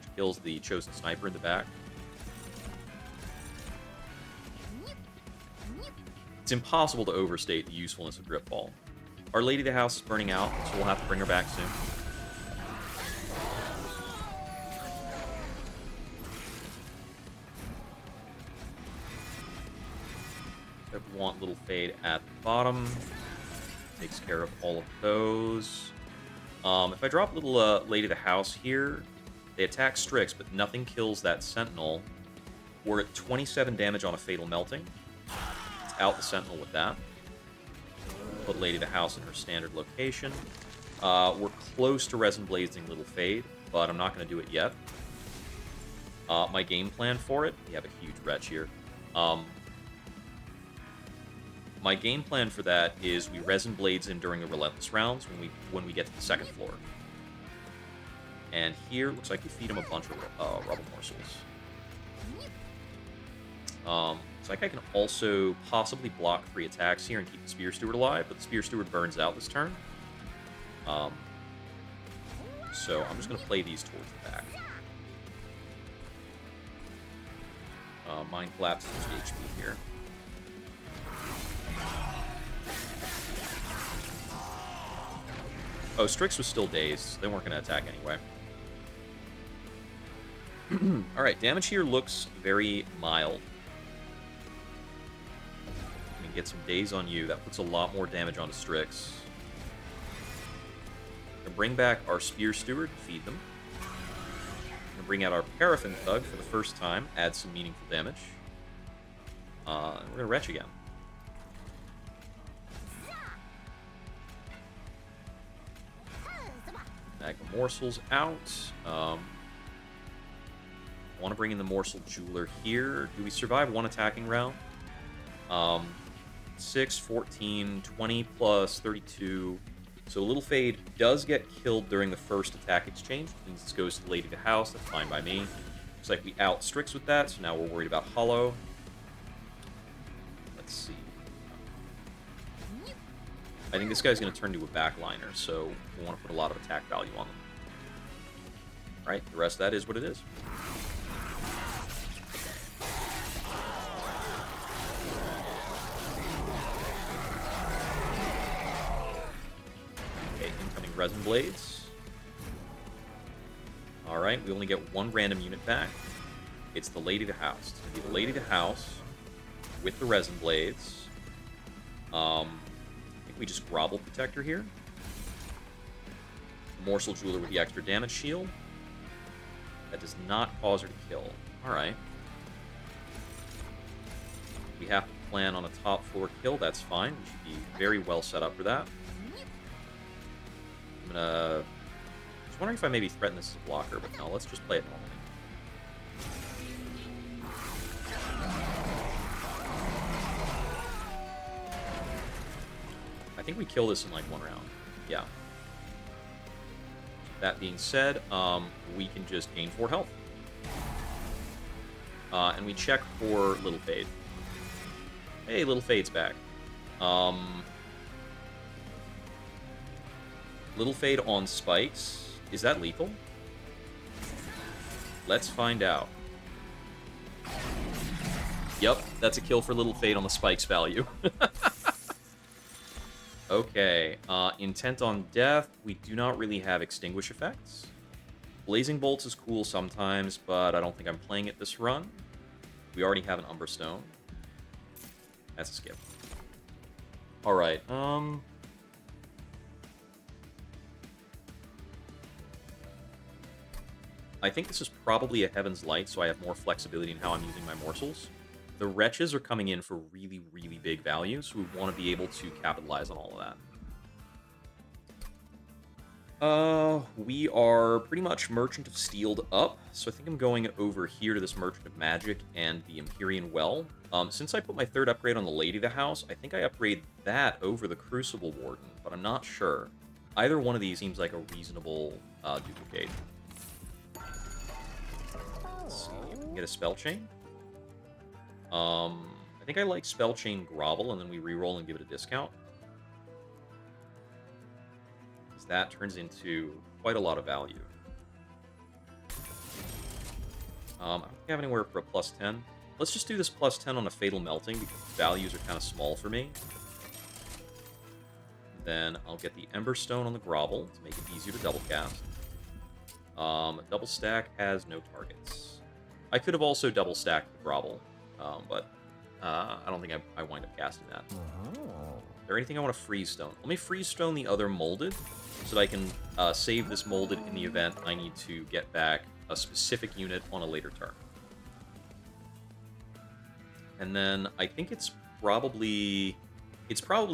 which kills the Chosen Sniper in the back. It's impossible to overstate the usefulness of Drip Fall. Our Lady of the House is burning out, so we'll have to bring her back soon. So we want Little Fade at the bottom. Takes care of all of those. If I drop Little Lady of the House here, they attack Strix, but nothing kills that Sentinel. We're at 27 damage on a Fatal Melting. It's out the Sentinel with that. Put Lady of the House in her standard location. We're close to Resin Blazing Little Fade, but I'm not going to do it yet. My game plan for it, we have a huge wretch here. My game plan for that is we Resin Blades him during the Relentless rounds when we get to the second floor. And here, looks like we feed him a bunch of Rubble Morsels. Looks like I can also possibly block 3 attacks here and keep the Spear Steward alive, but the Spear Steward burns out this turn. So I'm just going to play these towards the back. Mind Collapse is HP here. Oh, Strix was still dazed. They weren't going to attack anyway. Alright, damage here looks very mild. We can get some daze on you. That puts a lot more damage onto Strix. We can bring back our Spear Steward, feed them. We can bring out our Paraffin Thug for the first time, add some meaningful damage. And we're going to Retch again. Magma Morsels out. I want to bring in the Morsel Jeweler here. Do we survive one attacking round? 6, 14, 20 plus 32. So Little Fade does get killed during the first attack exchange. Means this goes to Lady of the House. That's fine by me. Looks like we out Strix with that, so now we're worried about Hollow. Let's see. I think this guy's going to turn to a backliner, so we want to put a lot of attack value on them. Alright, the rest of that is what it is. Okay, incoming Resin Blades. Alright, we only get 1 random unit back. It's the Lady of the House. It's going to be the Lady of the House with the Resin Blades. We just Grovel Protector here. Morsel Jeweler with the extra damage shield. That does not cause her to kill. Alright. We have to plan on a top floor kill. That's fine. We should be very well set up for that. I'm gonna... just wondering if I maybe threaten this as a blocker, but no, let's just play it normally. I think we kill this in like 1 round. Yeah. That being said, we can just gain 4 health. And we check for Little Fade. Hey, Little Fade's back. Little Fade on spikes. Is that lethal? Let's find out. Yep, that's a kill for Little Fade on the spikes value. Okay, Intent on Death. We do not really have Extinguish effects. Blazing Bolts is cool sometimes, but I don't think I'm playing it this run. We already have an Umberstone. That's a skip. Alright, I think this is probably a Heaven's Light, so I have more flexibility in how I'm using my morsels. The Wretches are coming in for really, really big value, so we want to be able to capitalize on all of that. We are pretty much Merchant of Steeled up, so I think I'm going over here to this Merchant of Magic and the Empyrean Well. Since I put my 3rd upgrade on the Lady of the House, I think I upgrade that over the Crucible Warden, but I'm not sure. Either one of these seems like a reasonable duplicate. Let's see if we can get a Spell Chain. I think I like Spell Chain Grovel, and then we reroll and give it a discount. that turns into quite a lot of value. I don't think I have anywhere for a plus 10. Let's just do this plus 10 on a Fatal Melting, because values are kind of small for me. Then I'll get the Ember Stone on the Grovel to make it easier to double cast. Double stack has no targets. I could have also double stacked the Grovel, but I don't think I wind up casting that. Is there anything I want to Freeze Stone? Let me Freeze Stone the other Molded, so that I can save this Molded in the event I need to get back a specific unit on a later turn. And then I think it's probably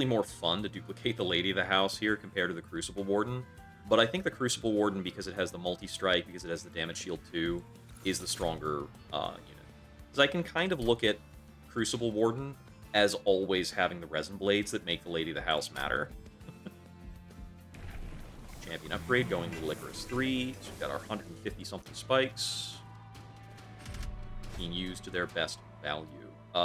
more fun to duplicate the Lady of the House here compared to the Crucible Warden. But I think the Crucible Warden, because it has the multi-strike, because it has the damage shield too, is the stronger unit. Because I can kind of look at Crucible Warden as always having the Resin Blades that make the Lady of the House matter. Champion upgrade going to Licorice 3. So we've got our 150-something spikes being used to their best value.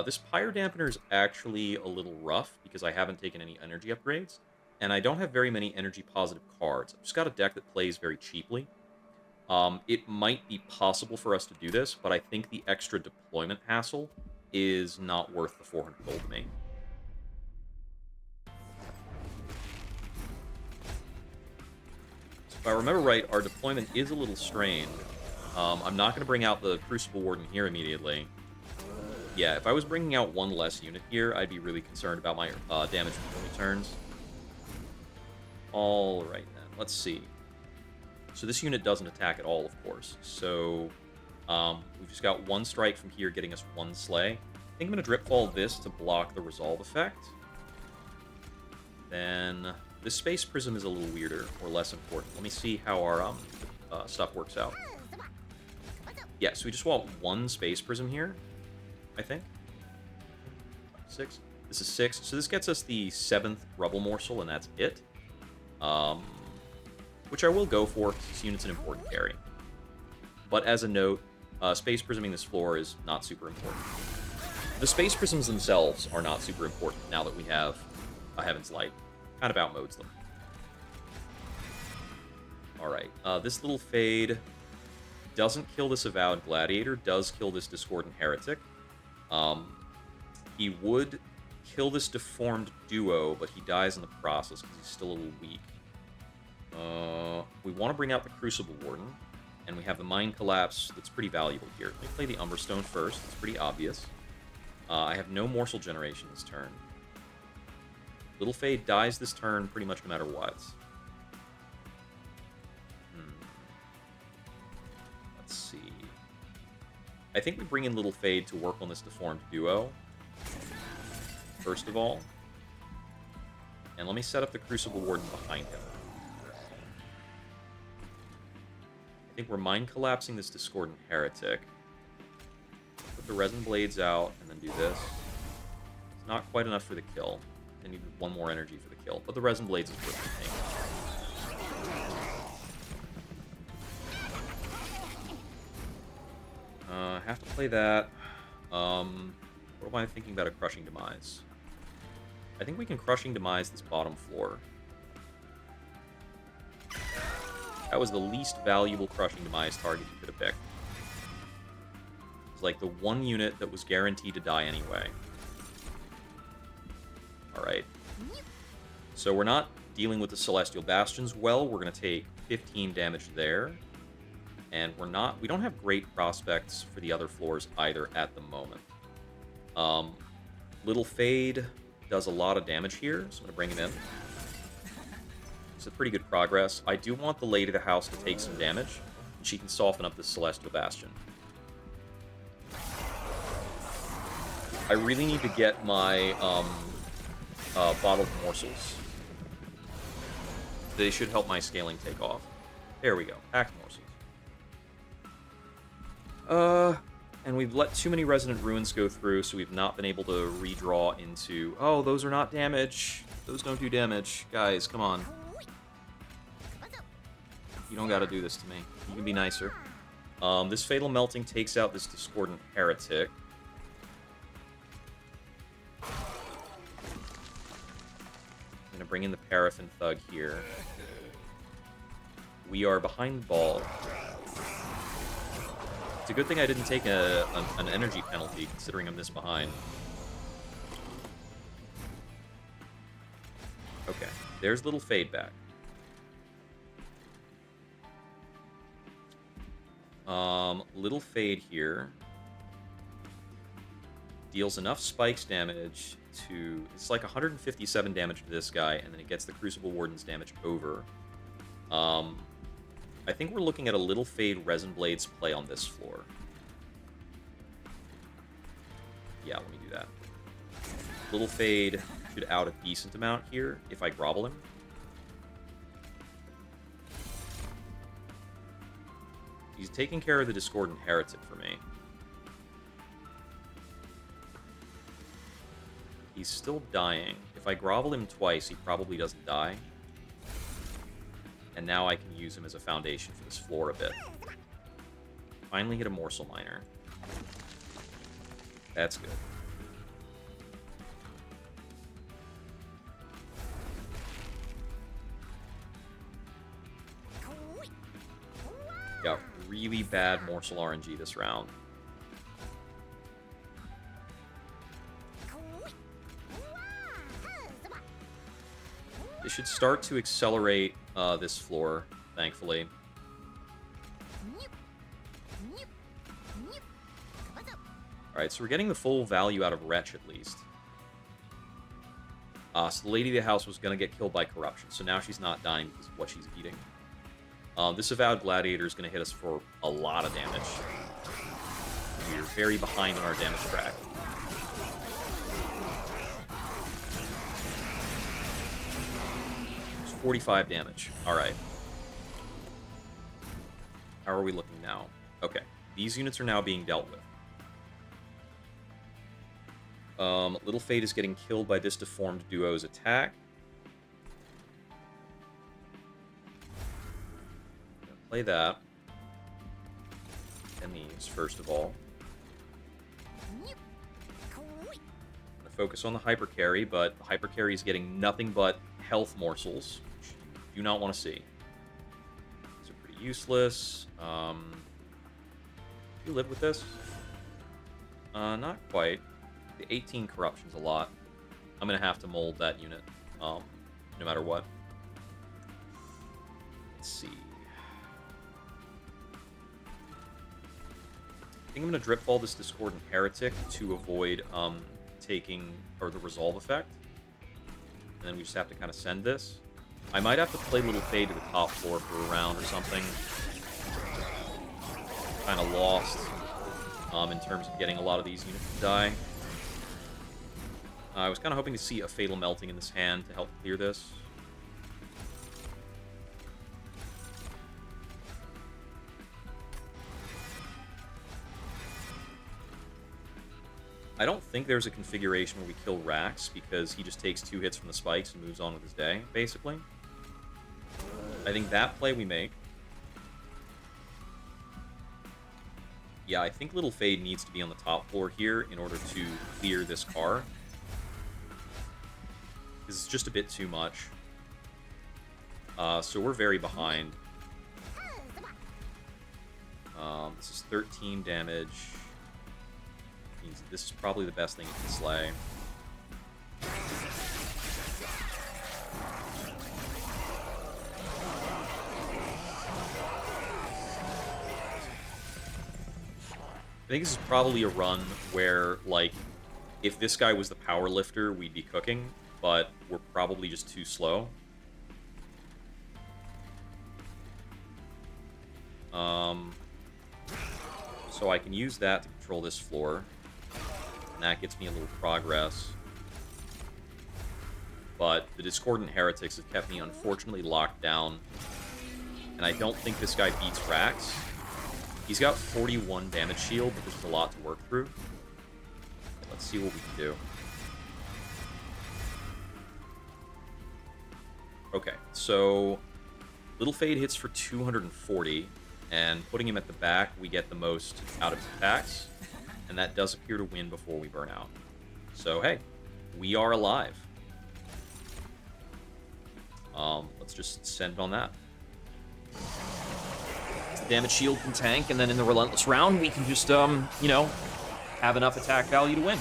This Pyre Dampener is actually a little rough because I haven't taken any energy upgrades, and I don't have very many energy-positive cards. I've just got a deck that plays very cheaply. It might be possible for us to do this, but I think the extra deployment hassle is not worth the 400 gold to me. So if I remember right, our deployment is a little strained. I'm not going to bring out the Crucible Warden here immediately. Yeah, if I was bringing out one less unit here, I'd be really concerned about my damage between turns. Alright then, let's see. So this unit doesn't attack at all, of course. So we've just got one strike from here getting us one slay. I think I'm going to Dripfall this to block the Resolve effect. Then this Space Prism is a little weirder, or less important. Let me see how our stuff works out. Yeah, so we just want one Space Prism here, I think. 6. This is 6. So this gets us the 7th Rubble Morsel, and that's it. Which I will go for, because this unit's an important carry. But as a note, Space Prisming this floor is not super important. The Space Prisms themselves are not super important now that we have a Heaven's Light. Kind of outmodes them. Alright, this little Fade doesn't kill this Avowed Gladiator, does kill this Discordant Heretic. He would kill this Deformed Duo, but he dies in the process because he's still a little weak. We want to bring out the Crucible Warden, and we have the Mind Collapse that's pretty valuable here. Let me play the Umberstone first. It's pretty obvious. I have no Morsel Generation this turn. Little Fade dies this turn pretty much no matter what. Let's see. I think we bring in Little Fade to work on this Deformed Duo, first of all. And let me set up the Crucible Warden behind him. I think we're Mind Collapsing this Discordant Heretic. Put the Resin Blades out, and then do this. It's not quite enough for the kill. I need one more energy for the kill, but the Resin Blades is worth the thing. Have to play that. What am I thinking about a Crushing Demise? I think we can Crushing Demise this bottom floor. That was the least valuable Crushing Demise target you could have picked. It's like the one unit that was guaranteed to die anyway. Alright. So we're not dealing with the Celestial Bastions well. We're going to take 15 damage there. And we don't have great prospects for the other floors either at the moment. Little Fade does a lot of damage here, so I'm going to bring him in. It's a pretty good progress. I do want the Lady of the House to take some damage, and she can soften up this Celestial Bastion. I really need to get my Bottled Morsels. They should help my scaling take off. There we go. Packed Morsels. And we've let too many Resonant Ruins go through, so we've not been able to redraw into... Oh, those are not damage. Those don't do damage. Guys, come on. You don't gotta do this to me. You can be nicer. This Fatal Melting takes out this Discordant Heretic. I'm gonna bring in the Paraffin Thug here. We are behind the ball. It's a good thing I didn't take an energy penalty, considering I'm this behind. Okay, there's little Fade back. Little Fade here deals enough spikes damage to... It's like 157 damage to this guy, and then it gets the Crucible Warden's damage over. I think we're looking at a Little Fade Resin Blades play on this floor. Yeah, let me do that. Little Fade should out a decent amount here if I grovel him. He's taking care of the Discordant Heretic for me. He's still dying. If I grovel him twice, he probably doesn't die. And now I can use him as a foundation for this floor a bit. Finally hit a Morsel Miner. That's good. Got really bad Morsel RNG this round. It should start to accelerate this floor, thankfully. Alright, so we're getting the full value out of Wretch, at least. So the Lady of the House was going to get killed by Corruption, so now she's not dying because of what she's eating. This Avowed Gladiator is going to hit us for a lot of damage. We're very behind on our damage track. It's 45 damage. Alright. How are we looking now? Okay. These units are now being dealt with. Little Fade is getting killed by this Deformed Duo's attack. Play that. And these, first of all. I'm going to focus on the Hyper Carry, but the Hyper Carry is getting nothing but health morsels, which you do not want to see. These are pretty useless. Do you live with this? Not quite. The 18 corruption's a lot. I'm going to have to mold that unit, no matter what. Let's see. I think I'm going to Drip Ball this Discordant Heretic to avoid taking the Resolve effect. And then we just have to kind of send this. I might have to play Little Fade to the top floor for a round or something. Kind of lost in terms of getting a lot of these units to die. I was kind of hoping to see a Fatal Melting in this hand to help clear this. I don't think there's a configuration where we kill Rax, because he just takes 2 hits from the spikes and moves on with his day, basically. I think that play we make. Yeah, I think Little Fade needs to be on the top floor here in order to clear this car. This is just a bit too much. So we're very behind. This is 13 damage. This is probably the best thing it can slay. I think this is probably a run where, like, if this guy was the power lifter, we'd be cooking, but we're probably just too slow. So I can use that to control this floor. And that gets me a little progress. But the Discordant Heretics have kept me unfortunately locked down. And I don't think this guy beats Rax. He's got 41 damage shield, but there's a lot to work through. Let's see what we can do. Okay, so Little Fade hits for 240, and putting him at the back, we get the most out of his attacks, and that does appear to win before we burn out. So, hey, we are alive. Let's just send on that. The damage shield can tank, and then in the Relentless round, we can just, you know, have enough attack value to win.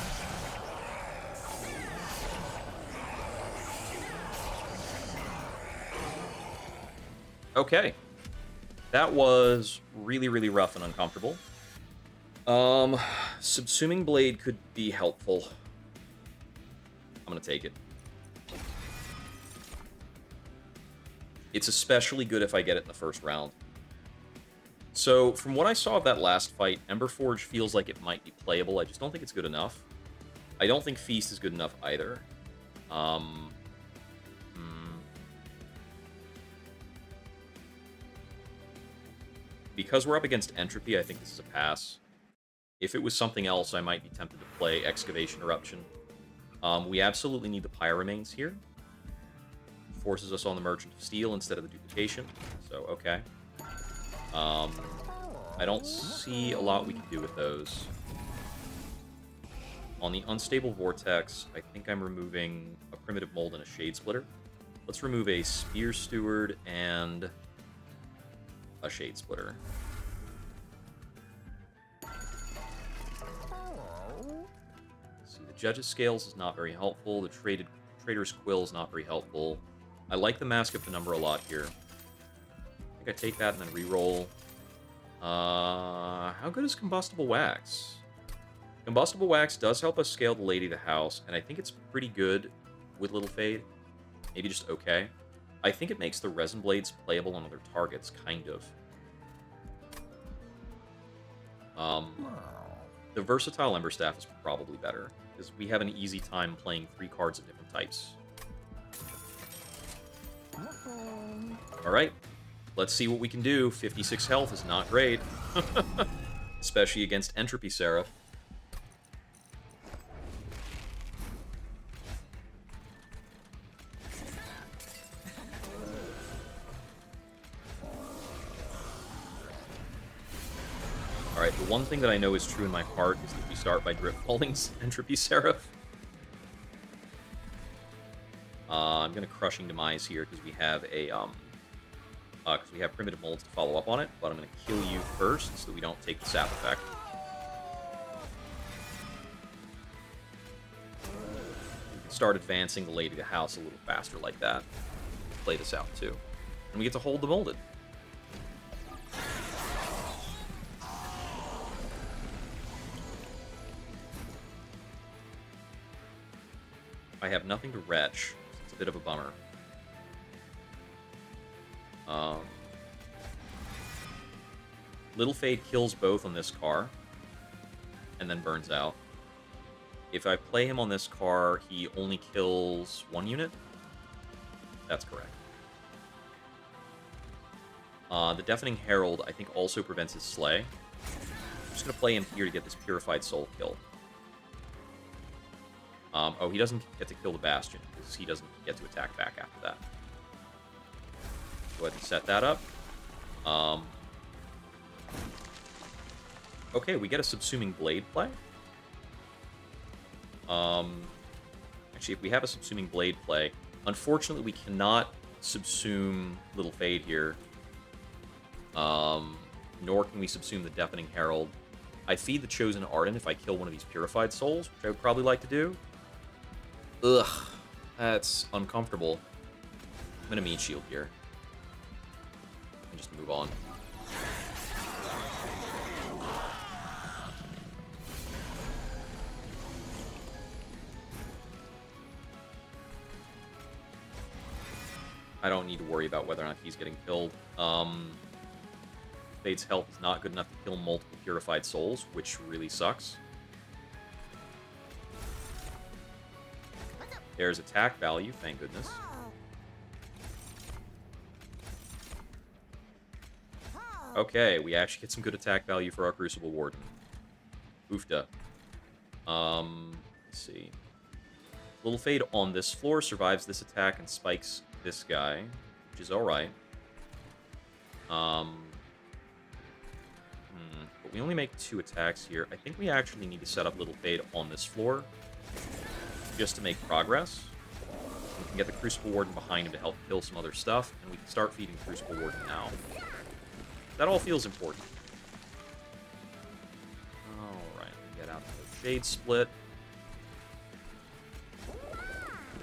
Okay. That was really, really rough and uncomfortable. Subsuming Blade could be helpful. I'm gonna take it. It's especially good if I get it in the first round. So, from what I saw of that last fight, Emberforge feels like it might be playable. I just don't think it's good enough. I don't think Feast is good enough either. Because we're up against Entropy, I think this is a pass. If it was something else, I might be tempted to play Excavation Eruption. We absolutely need the Pyramanes here. Forces us on the Merchant of Steel instead of the duplication. So, okay. I don't see a lot we can do with those. On the Unstable Vortex, I think I'm removing a Primitive Mold and a Shade Splitter. Let's remove a Spear Steward and a Shade Splitter. See, the Judge's Scales is not very helpful. The Trader's Quill is not very helpful. I like the Mask of Penumbra a lot here. I think I take that and then reroll. How good is Combustible Wax? Combustible Wax does help us scale the Lady of the House, and I think it's pretty good with Little Fade. Maybe just okay. I think it makes the Resin Blades playable on other targets, kind of. The Versatile Ember Staff is probably better, because we have an easy time playing 3 cards of different types. Alright, let's see what we can do. 56 health is not great. Especially against Entropy Seraph. Alright, the one thing that I know is true in my heart is that we start by Drip Falling Entropy Seraph. I'm gonna Crushing Demise here because we have a because we have Primitive Molds to follow up on it, but I'm gonna kill you first so that we don't take the sap effect. We can start advancing the Lady of the House a little faster like that. Play this out too. And we get to hold the Molded. I have nothing to retch. It's a bit of a bummer. Little Fade kills both on this car, and then burns out. If I play him on this car, he only kills 1 unit? That's correct. The Deafening Herald, I think, also prevents his Slay. I'm just going to play him here to get this Purified Soul kill. Oh, he doesn't get to kill the Bastion, because he doesn't get to attack back after that. Go ahead and set that up. Okay, we get a Subsuming Blade play. Actually, if we have a Subsuming Blade play, unfortunately we cannot subsume Little Fade here. Nor can we subsume the Deafening Herald. I feed the Chosen Ardent if I kill one of these Purified Souls, which I would probably like to do. Ugh, that's uncomfortable. I'm gonna Meat Shield here. And just move on. I don't need to worry about whether or not he's getting killed. Fade's health is not good enough to kill multiple Purified Souls, which really sucks. There's attack value, thank goodness. Okay, we actually get some good attack value for our Crucible Warden. Oofda. Let's see. Little Fade on this floor survives this attack and spikes this guy, which is alright. But we only make 2 attacks here. I think we actually need to set up Little Fade on this floor just to make progress. can get the Crucible Warden behind him to help kill some other stuff, and we can start feeding Crucible Warden now. That all feels important. Alright, get out the Shade Split.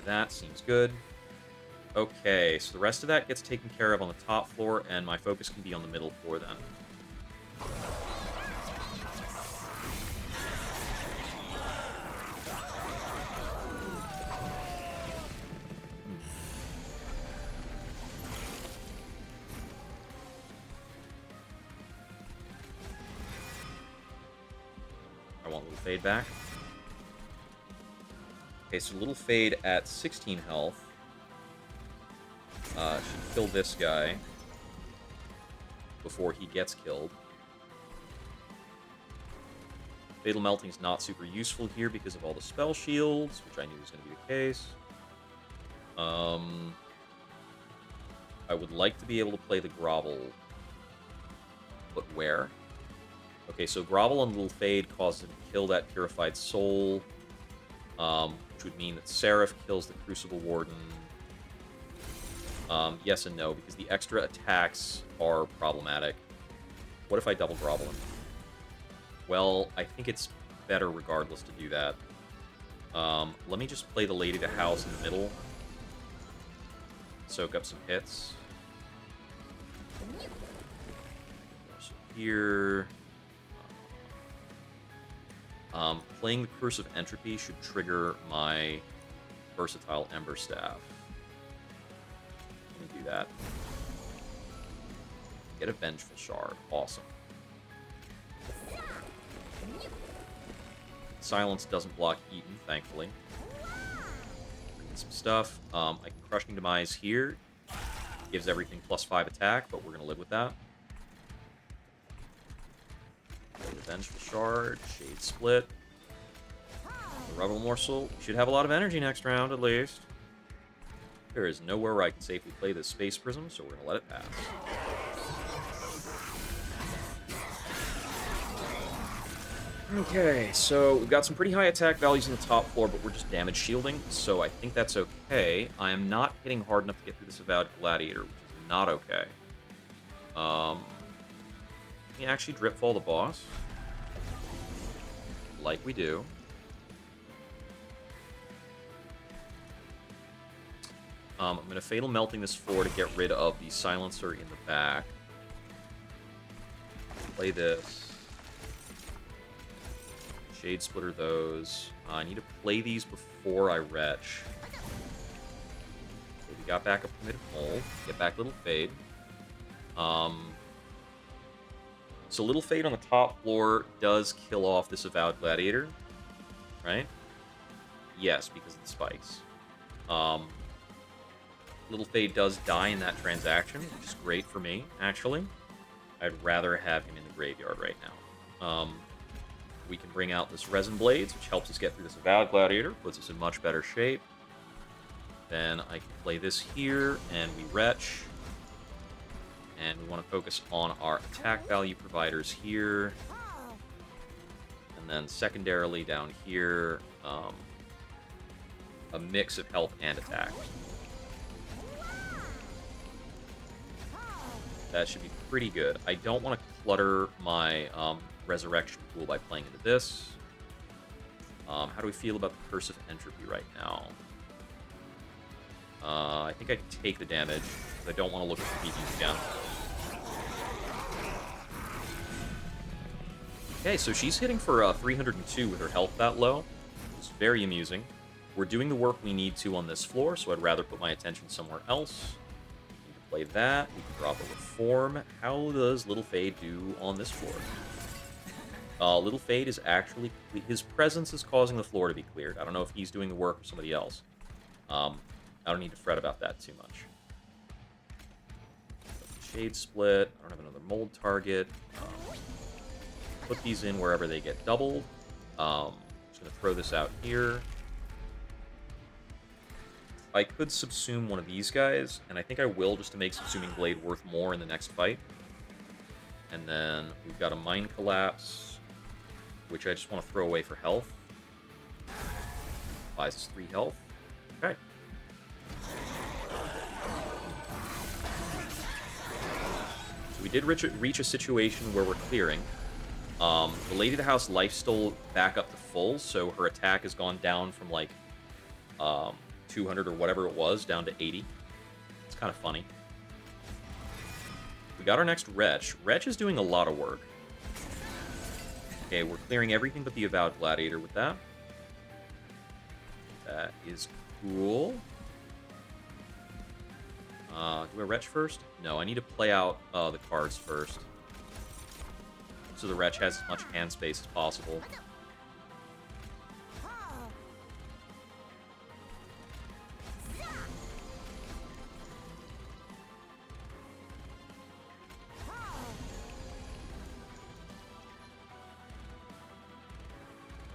That seems good. Okay, so the rest of that gets taken care of on the top floor, and my focus can be on the middle floor then. I want Little Fade back. Okay, so Little Fade at 16 health. Should kill this guy before he gets killed. Fatal Melting is not super useful here because of all the spell shields, which I knew was going to be the case. I would like to be able to play the Grovel, but where? Okay, so Grovel on Little Fade causes him to kill that Purified Soul, which would mean that Seraph kills the Crucible Warden. Yes and no, because the extra attacks are problematic. What if I double Grovel him? Well, I think it's better regardless to do that. Let me just play the Lady to House in the middle. Soak up some hits. So here... playing the Curse of Entropy should trigger my versatile Ember Staff. Let me do that. Get a Vengeful Shard. Awesome. Silence doesn't block Eaton, thankfully. Some stuff. I can Crushing Demise here. Gives everything +5 attack, but we're going to live with that. Vengeful Shard, Shade Split, Rebel Morsel. We should have a lot of energy next round, at least. There is nowhere where I can safely play this Space Prism, so we're going to let it pass. Okay, so we've got some pretty high attack values on the top floor, but we're just damage shielding, so I think that's okay. I am not hitting hard enough to get through this Avowed Gladiator, which is not okay. Can we actually Dripfall the boss? Like we do. I'm going to Fatal Melting this floor to get rid of the Silencer in the back. Play this. Shade Splitter those. I need to play these before I retch. Okay, we got back up to mid-hole. Get back Little Fade. So Little Fade on the top floor does kill off this Avowed Gladiator, right? Yes, because of the spikes. Little Fade does die in that transaction, which is great for me, actually. I'd rather have him in the graveyard right now. We can bring out this Resin Blades, which helps us get through this Avowed Gladiator, puts us in much better shape. Then I can play this here, and we retch. And we want to focus on our attack value providers here. And then secondarily down here, a mix of health and attack. That should be pretty good. I don't want to clutter my resurrection pool by playing into this. How do we feel about the Curse of Entropy right now? I think I can take the damage, because I don't want to look at the PVs again. Okay, so she's hitting for 302 with her health that low. It's very amusing. We're doing the work we need to on this floor, so I'd rather put my attention somewhere else. We can play that. We can drop a Reform. How does Little Fade do on this floor? Little Fade is actually... His presence is causing the floor to be cleared. I don't know if he's doing the work or somebody else. I don't need to fret about that too much. Shade Split. I don't have another mold target. Put these in wherever they get doubled. I'm just going to throw this out here. I could subsume one of these guys, and I think I will just to make Subsuming Blade worth more in the next fight. And then we've got a Mind Collapse, which I just want to throw away for health. Buys us 3 health. Okay. So we did reach a situation where we're clearing. The Lady of the House life stole back up to full, so her attack has gone down from, like, 200 or whatever it was, down to 80. It's kind of funny. We got our next Wretch. Wretch is doing a lot of work. Okay, we're clearing everything but the Avowed Gladiator with that. That is cool. Do I Wretch first? No, I need to play out the cards first. So the Wretch has as much hand space as possible.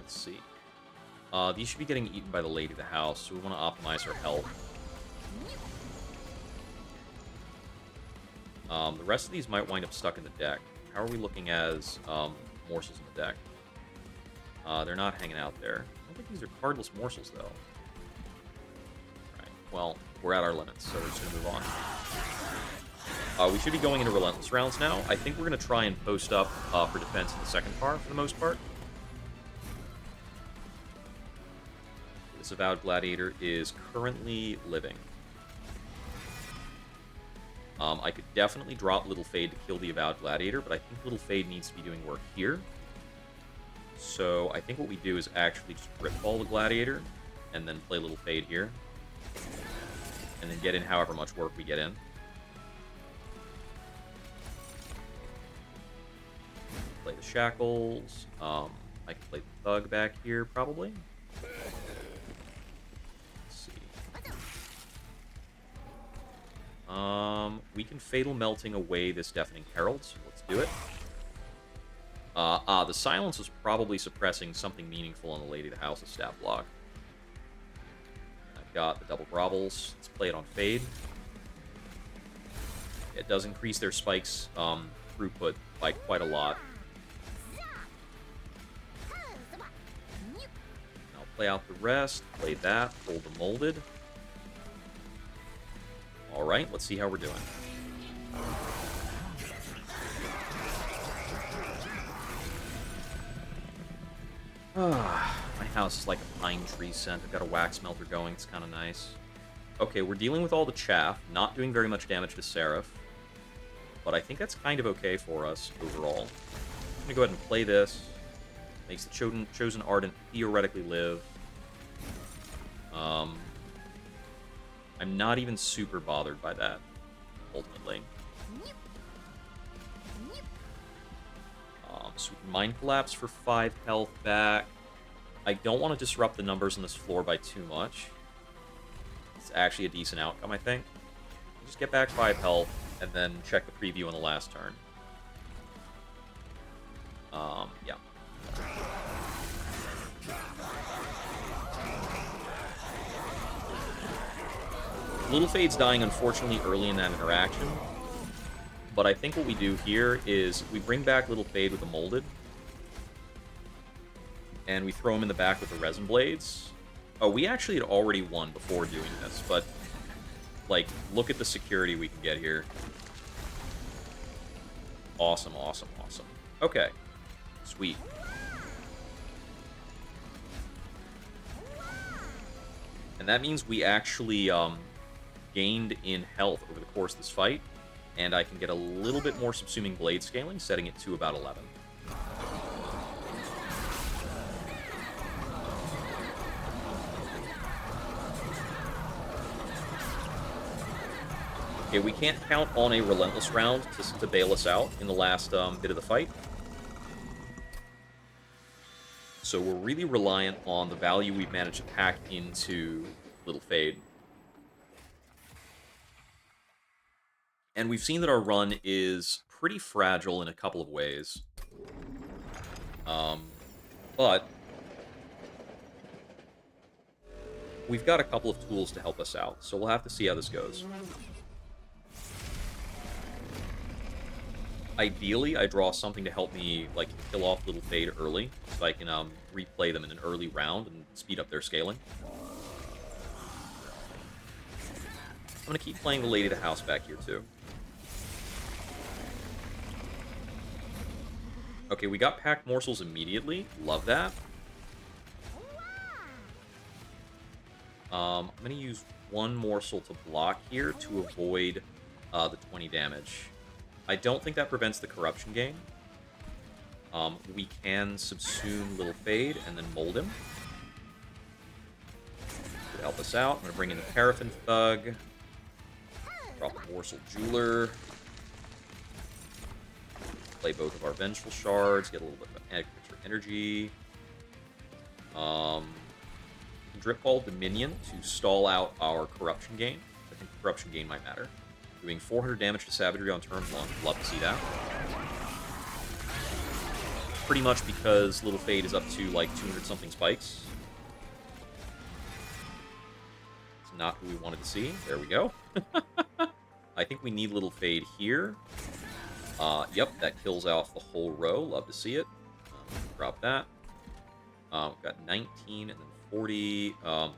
Let's see. These should be getting eaten by the Lady of the House, so we want to optimize our health. The rest of these might wind up stuck in the deck. How are we looking as morsels in the deck? They're not hanging out there. I don't think these are cardless morsels, though. Alright, well, we're at our limits, so we're just going to move on. We should be going into Relentless rounds now. I think we're going to try and post up for defense in the second car, for the most part. This Avowed Gladiator is currently living. I could definitely drop Little Fade to kill the Avowed Gladiator, but I think Little Fade needs to be doing work here. So I think what we do is actually just Ripball the Gladiator, and then play Little Fade here. And then get in however much work we get in. Play the Shackles. I can play the Thug back here, probably. We can Fatal Melting away this Deafening Herald, so let's do it. The Silence was probably suppressing something meaningful on the Lady of the House's stat block. I've got the Double Grovels. Let's play it on Fade. It does increase their spikes throughput by quite a lot. I'll play out the rest, play that, pull the Molded. Alright, let's see how we're doing. My house is like a pine tree scent. I've got a wax melter going. It's kind of nice. Okay, we're dealing with all the chaff. Not doing very much damage to Seraph. But I think that's kind of okay for us overall. I'm going to go ahead and play this. Makes the Chosen Ardent theoretically live. I'm not even super bothered by that, ultimately. So we can Mind Collapse for 5 health back. I don't want to disrupt the numbers on this floor by too much. It's actually a decent outcome, I think. Just get back 5 health, and then check the preview on the last turn. Yeah. Little Fade's dying, unfortunately, early in that interaction. But I think what we do here is we bring back Little Fade with the Molded. And we throw him in the back with the Resin Blades. Oh, we actually had already won before doing this, but, like, look at the security we can get here. Awesome, awesome, awesome. Okay. Sweet. And that means we actually, gained in health over the course of this fight, and I can get a little bit more subsuming blade scaling, setting it to about 11. Okay, we can't count on a Relentless round to bail us out in the last bit of the fight. So we're really reliant on the value we've managed to pack into Little Fade. And we've seen that our run is pretty fragile in a couple of ways. But we've got a couple of tools to help us out, so we'll have to see how this goes. Ideally, I draw something to help me, like, kill off Little Fade early, so I can replay them in an early round and speed up their scaling. I'm going to keep playing the Lady of the House back here, too. Okay, we got packed morsels immediately. Love that. I'm going to use one morsel to block here to avoid the 20 damage. I don't think that prevents the corruption gain. We can subsume Little Fade and then mold him. Could help us out. I'm going to bring in the Paraffin Thug. Drop the Morsel Jeweler. Play both of our Vengeful Shards. Get a little bit of extra energy. Drip Ball Dominion to stall out our Corruption Gain. I think Corruption Gain might matter. Doing 400 damage to Savagery on turn 1. Love to see that. Pretty much because Little Fade is up to like 200-something spikes. It's not who we wanted to see. There we go. I think we need Little Fade here. Yep, that kills off the whole row. Love to see it. Drop that. We've got 19 and then 40.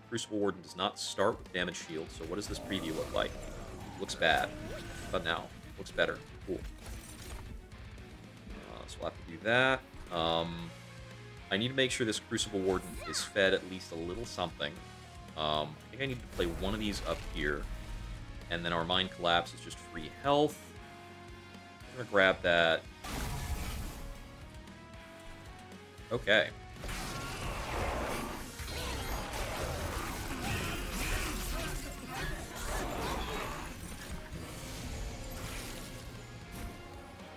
Crucible Warden does not start with damage shield, so what does this preview look like? Looks bad. But now, looks better. Cool. So we'll have to do that. I need to make sure this Crucible Warden is fed at least a little something. I think I need to play one of these up here. And then our Mind Collapse is just free health. I'm going to grab that. Okay.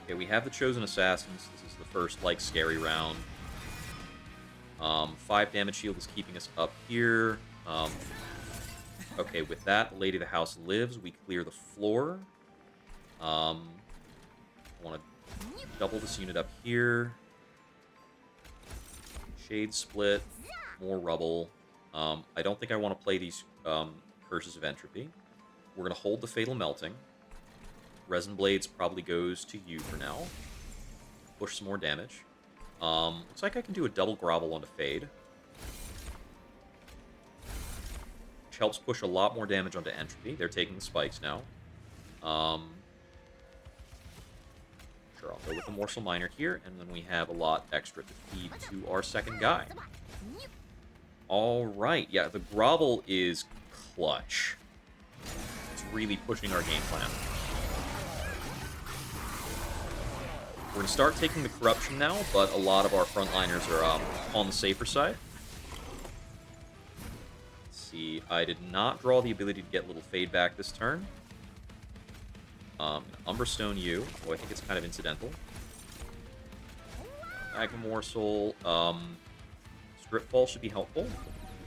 Okay, we have the Chosen Assassins. This is the first, like, scary round. 5 damage shield is keeping us up here. Okay, with that, Lady of the House lives. We clear the floor. I want to double this unit up here. Shade Split. More Rubble. I don't think I want to play these Curses of Entropy. We're going to hold the Fatal Melting. Resin Blades probably goes to you for now. Push some more damage. Looks like I can do a double Grovel onto Fade. Which helps push a lot more damage onto Entropy. They're taking the spikes now. Sure, I'll go with the Morsel Miner here, and then we have a lot extra to feed to our second guy. Alright, yeah, the Grovel is clutch. It's really pushing our game plan. We're going to start taking the Corruption now, but a lot of our frontliners are on the safer side. Let's see, I did not draw the ability to get Little Fade back this turn. Umberstone you. Oh, I think it's kind of incidental. Magma Morsel. Strip Ball should be helpful.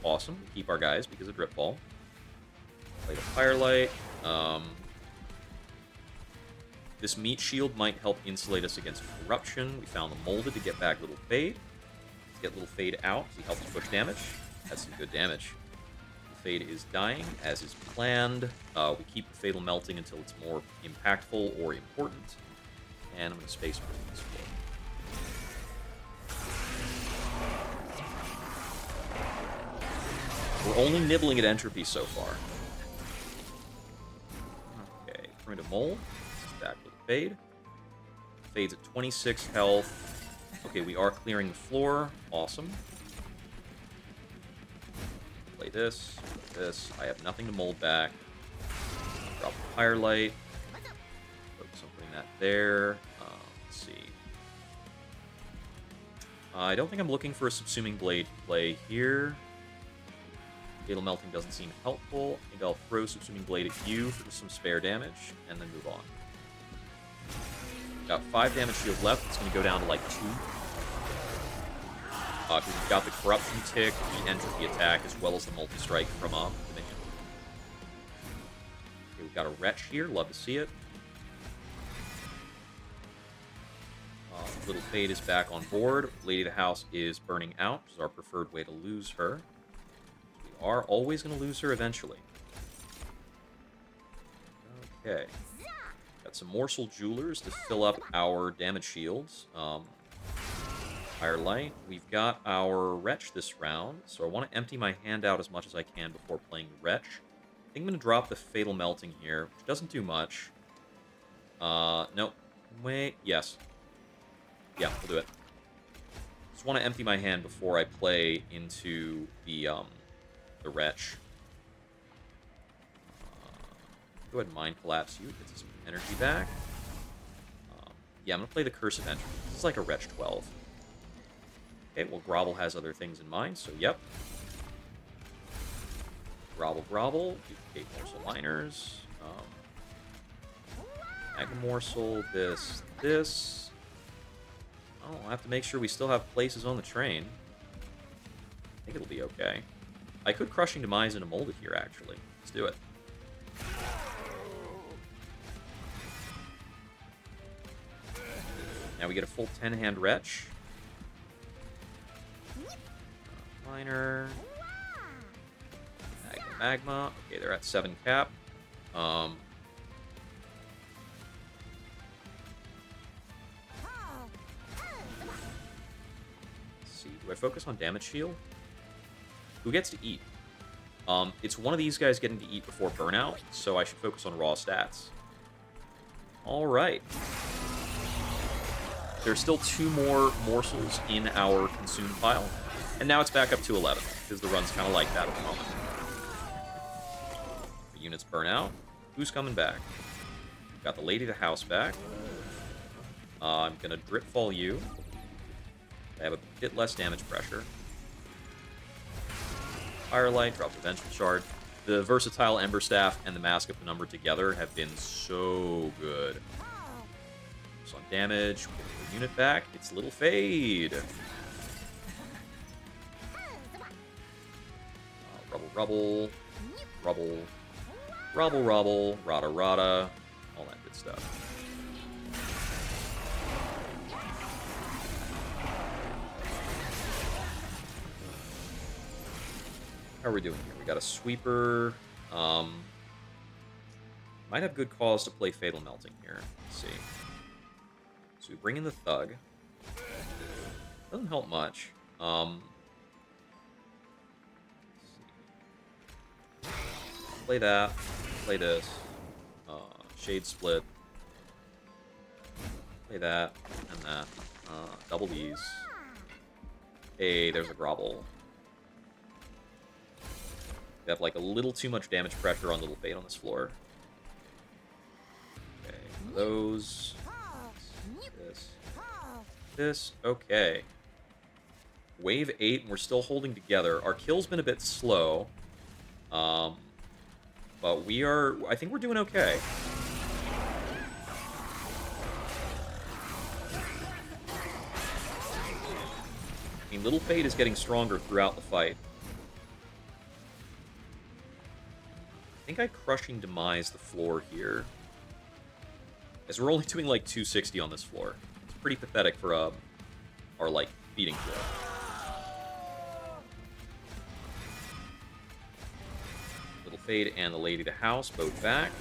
Awesome. Keep our guys because of Drip Ball. Play the Firelight. This Meat Shield might help insulate us against Corruption. We found the Molded to get back Little Fade. Let's get Little Fade out. He helps push damage. That's some good damage. Little Fade is dying, as is planned. We keep the Fatal Melting until it's more impactful or important. And I'm going to Space Marine this floor. We're only nibbling at Entropy so far. Okay, we're going to Mold. Back with Fade. Fade's at 26 health. Okay, we are clearing the floor. Awesome. Play this. This. I have nothing to mold back. Drop the Firelight. Focus on putting that there. Let's see. I don't think I'm looking for a Subsuming Blade play here. Fatal Melting doesn't seem helpful. I think I'll throw Subsuming Blade at you for some spare damage, and then move on. Got 5 damage shield left. It's going to go down to like 2. We've got the Corruption tick, the Entropy attack, as well as the multi-strike from Dominion. Okay, we've got a Wretch here. Love to see it. Little Fade is back on board. Lady of the House is burning out, which is our preferred way to lose her. We are always going to lose her eventually. Okay. Got some Morsel Jewelers to fill up our damage shields. Firelight. We've got our Wretch this round, so I want to empty my hand out as much as I can before playing the Wretch. I think I'm going to drop the Fatal Melting here, which doesn't do much. Nope. Wait. Yes. Yeah, we'll do it. Just want to empty my hand before I play into the Wretch. Go ahead and Mind Collapse you. Get some energy back. Yeah, I'm going to play the Curse of Entry. This is like a Wretch 12. Okay, well, Grovel has other things in mind, so yep. Grovel, Grovel. Duplicate Morsel Miners. Magma Morsel, this. Oh, I'll have to make sure we still have places on the train. I think it'll be okay. I could Crushing Demise into Molded here, actually. Let's do it. Now we get a full 10-hand Wretch. Miner. Magma. Okay, they're at 7 cap. Let's see. Do I focus on damage shield? Who gets to eat? It's one of these guys getting to eat before burnout, so I should focus on raw stats. Alright. There's still 2 more morsels in our consume pile. And now it's back up to 11, because the run's kind of like that at the moment. The units burn out. Who's coming back? Got the Lady of the House back. I'm going to Drip Fall you. I have a bit less damage pressure. Firelight, drop the Vengeful Shard. The Versatile Ember Staff and the Mask of the Number together have been so good. So on damage, we'll get the unit back. It's Little Fade. Rubble, Rada, all that good stuff. How are we doing here? We got a Sweeper. Might have good cause to play Fatal Melting here. Let's see. So we bring in the Thug. Doesn't help much. Play that. Play this. Shade Split. Play that. And that. Double these. Hey, there's a Grovel. We have like a little too much damage pressure on Little Fate on this floor. Okay, those. This. Okay. Wave 8, and we're still holding together. Our kill's been a bit slow. But we are... I think we're doing okay. I mean, Little Fate is getting stronger throughout the fight. I think I Crushing Demise the floor here. As we're only doing like 260 on this floor. It's pretty pathetic for our like beating floor. Little Fade and the Lady of the House both back.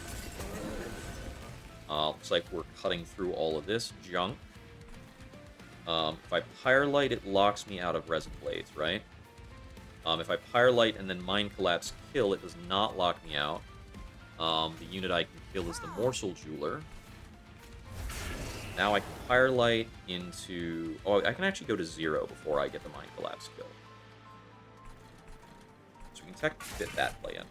Looks like we're cutting through all of this junk. If I Pyrelight, it locks me out of Resin Blades, right? If I Pyrelight and then Mind Collapse kill, it does not lock me out. The unit I can kill is the Morsel Jeweler. Now I can Pyrelight into... Oh, I can actually go to 0 before I get the Mind Collapse kill. So we can technically fit that play in.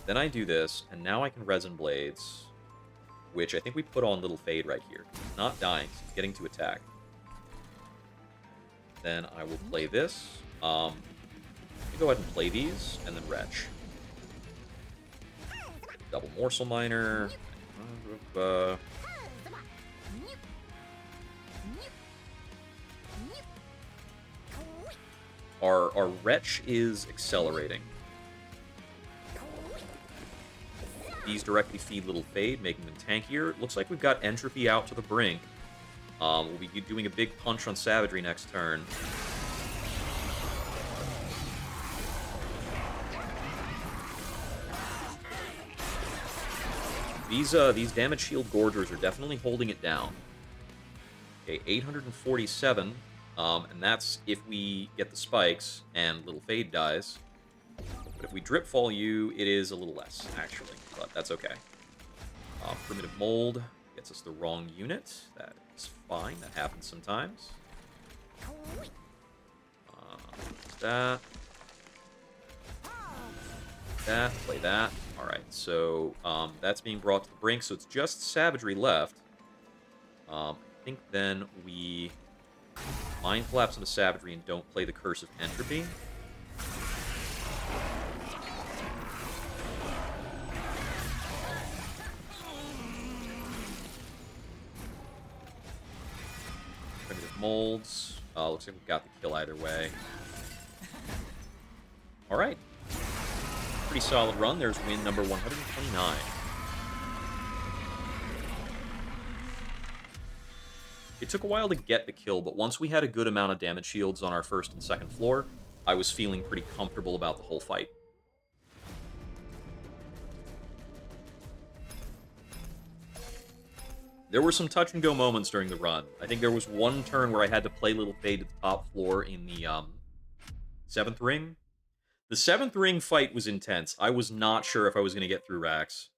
Then I do this, and now I can Resin Blades, which I think we put on Little Fade right here. He's not dying, so he's getting to attack. Then I will play this. Let me go ahead and play these, and then Wretch. Double Morsel Miner. Our Wretch is accelerating. These directly feed Little Fade, making them tankier. Looks like we've got Entropy out to the brink. We'll be doing a big punch on Savagery next turn. These damage shield Gorgers are definitely holding it down. Okay, 847, and that's if we get the spikes and Little Fade dies. But if we Drip Fall you, it is a little less, actually, but that's okay. Primitive Mold gets us the wrong unit. That It's fine. That happens sometimes. That. That. Play that. Alright, so that's being brought to the brink, so it's just Savagery left. I think then we Mind Collapse into Savagery and don't play the Curse of Entropy. Primitive Molds. Looks like we've got the kill either way. Alright. Pretty solid run. There's win number 129. It took a while to get the kill, but once we had a good amount of damage shields on our first and second floor, I was feeling pretty comfortable about the whole fight. There were some touch-and-go moments during the run. I think there was one turn where I had to play Little Fade to the top floor in the 7th ring. The 7th ring fight was intense. I was not sure if I was going to get through Rax.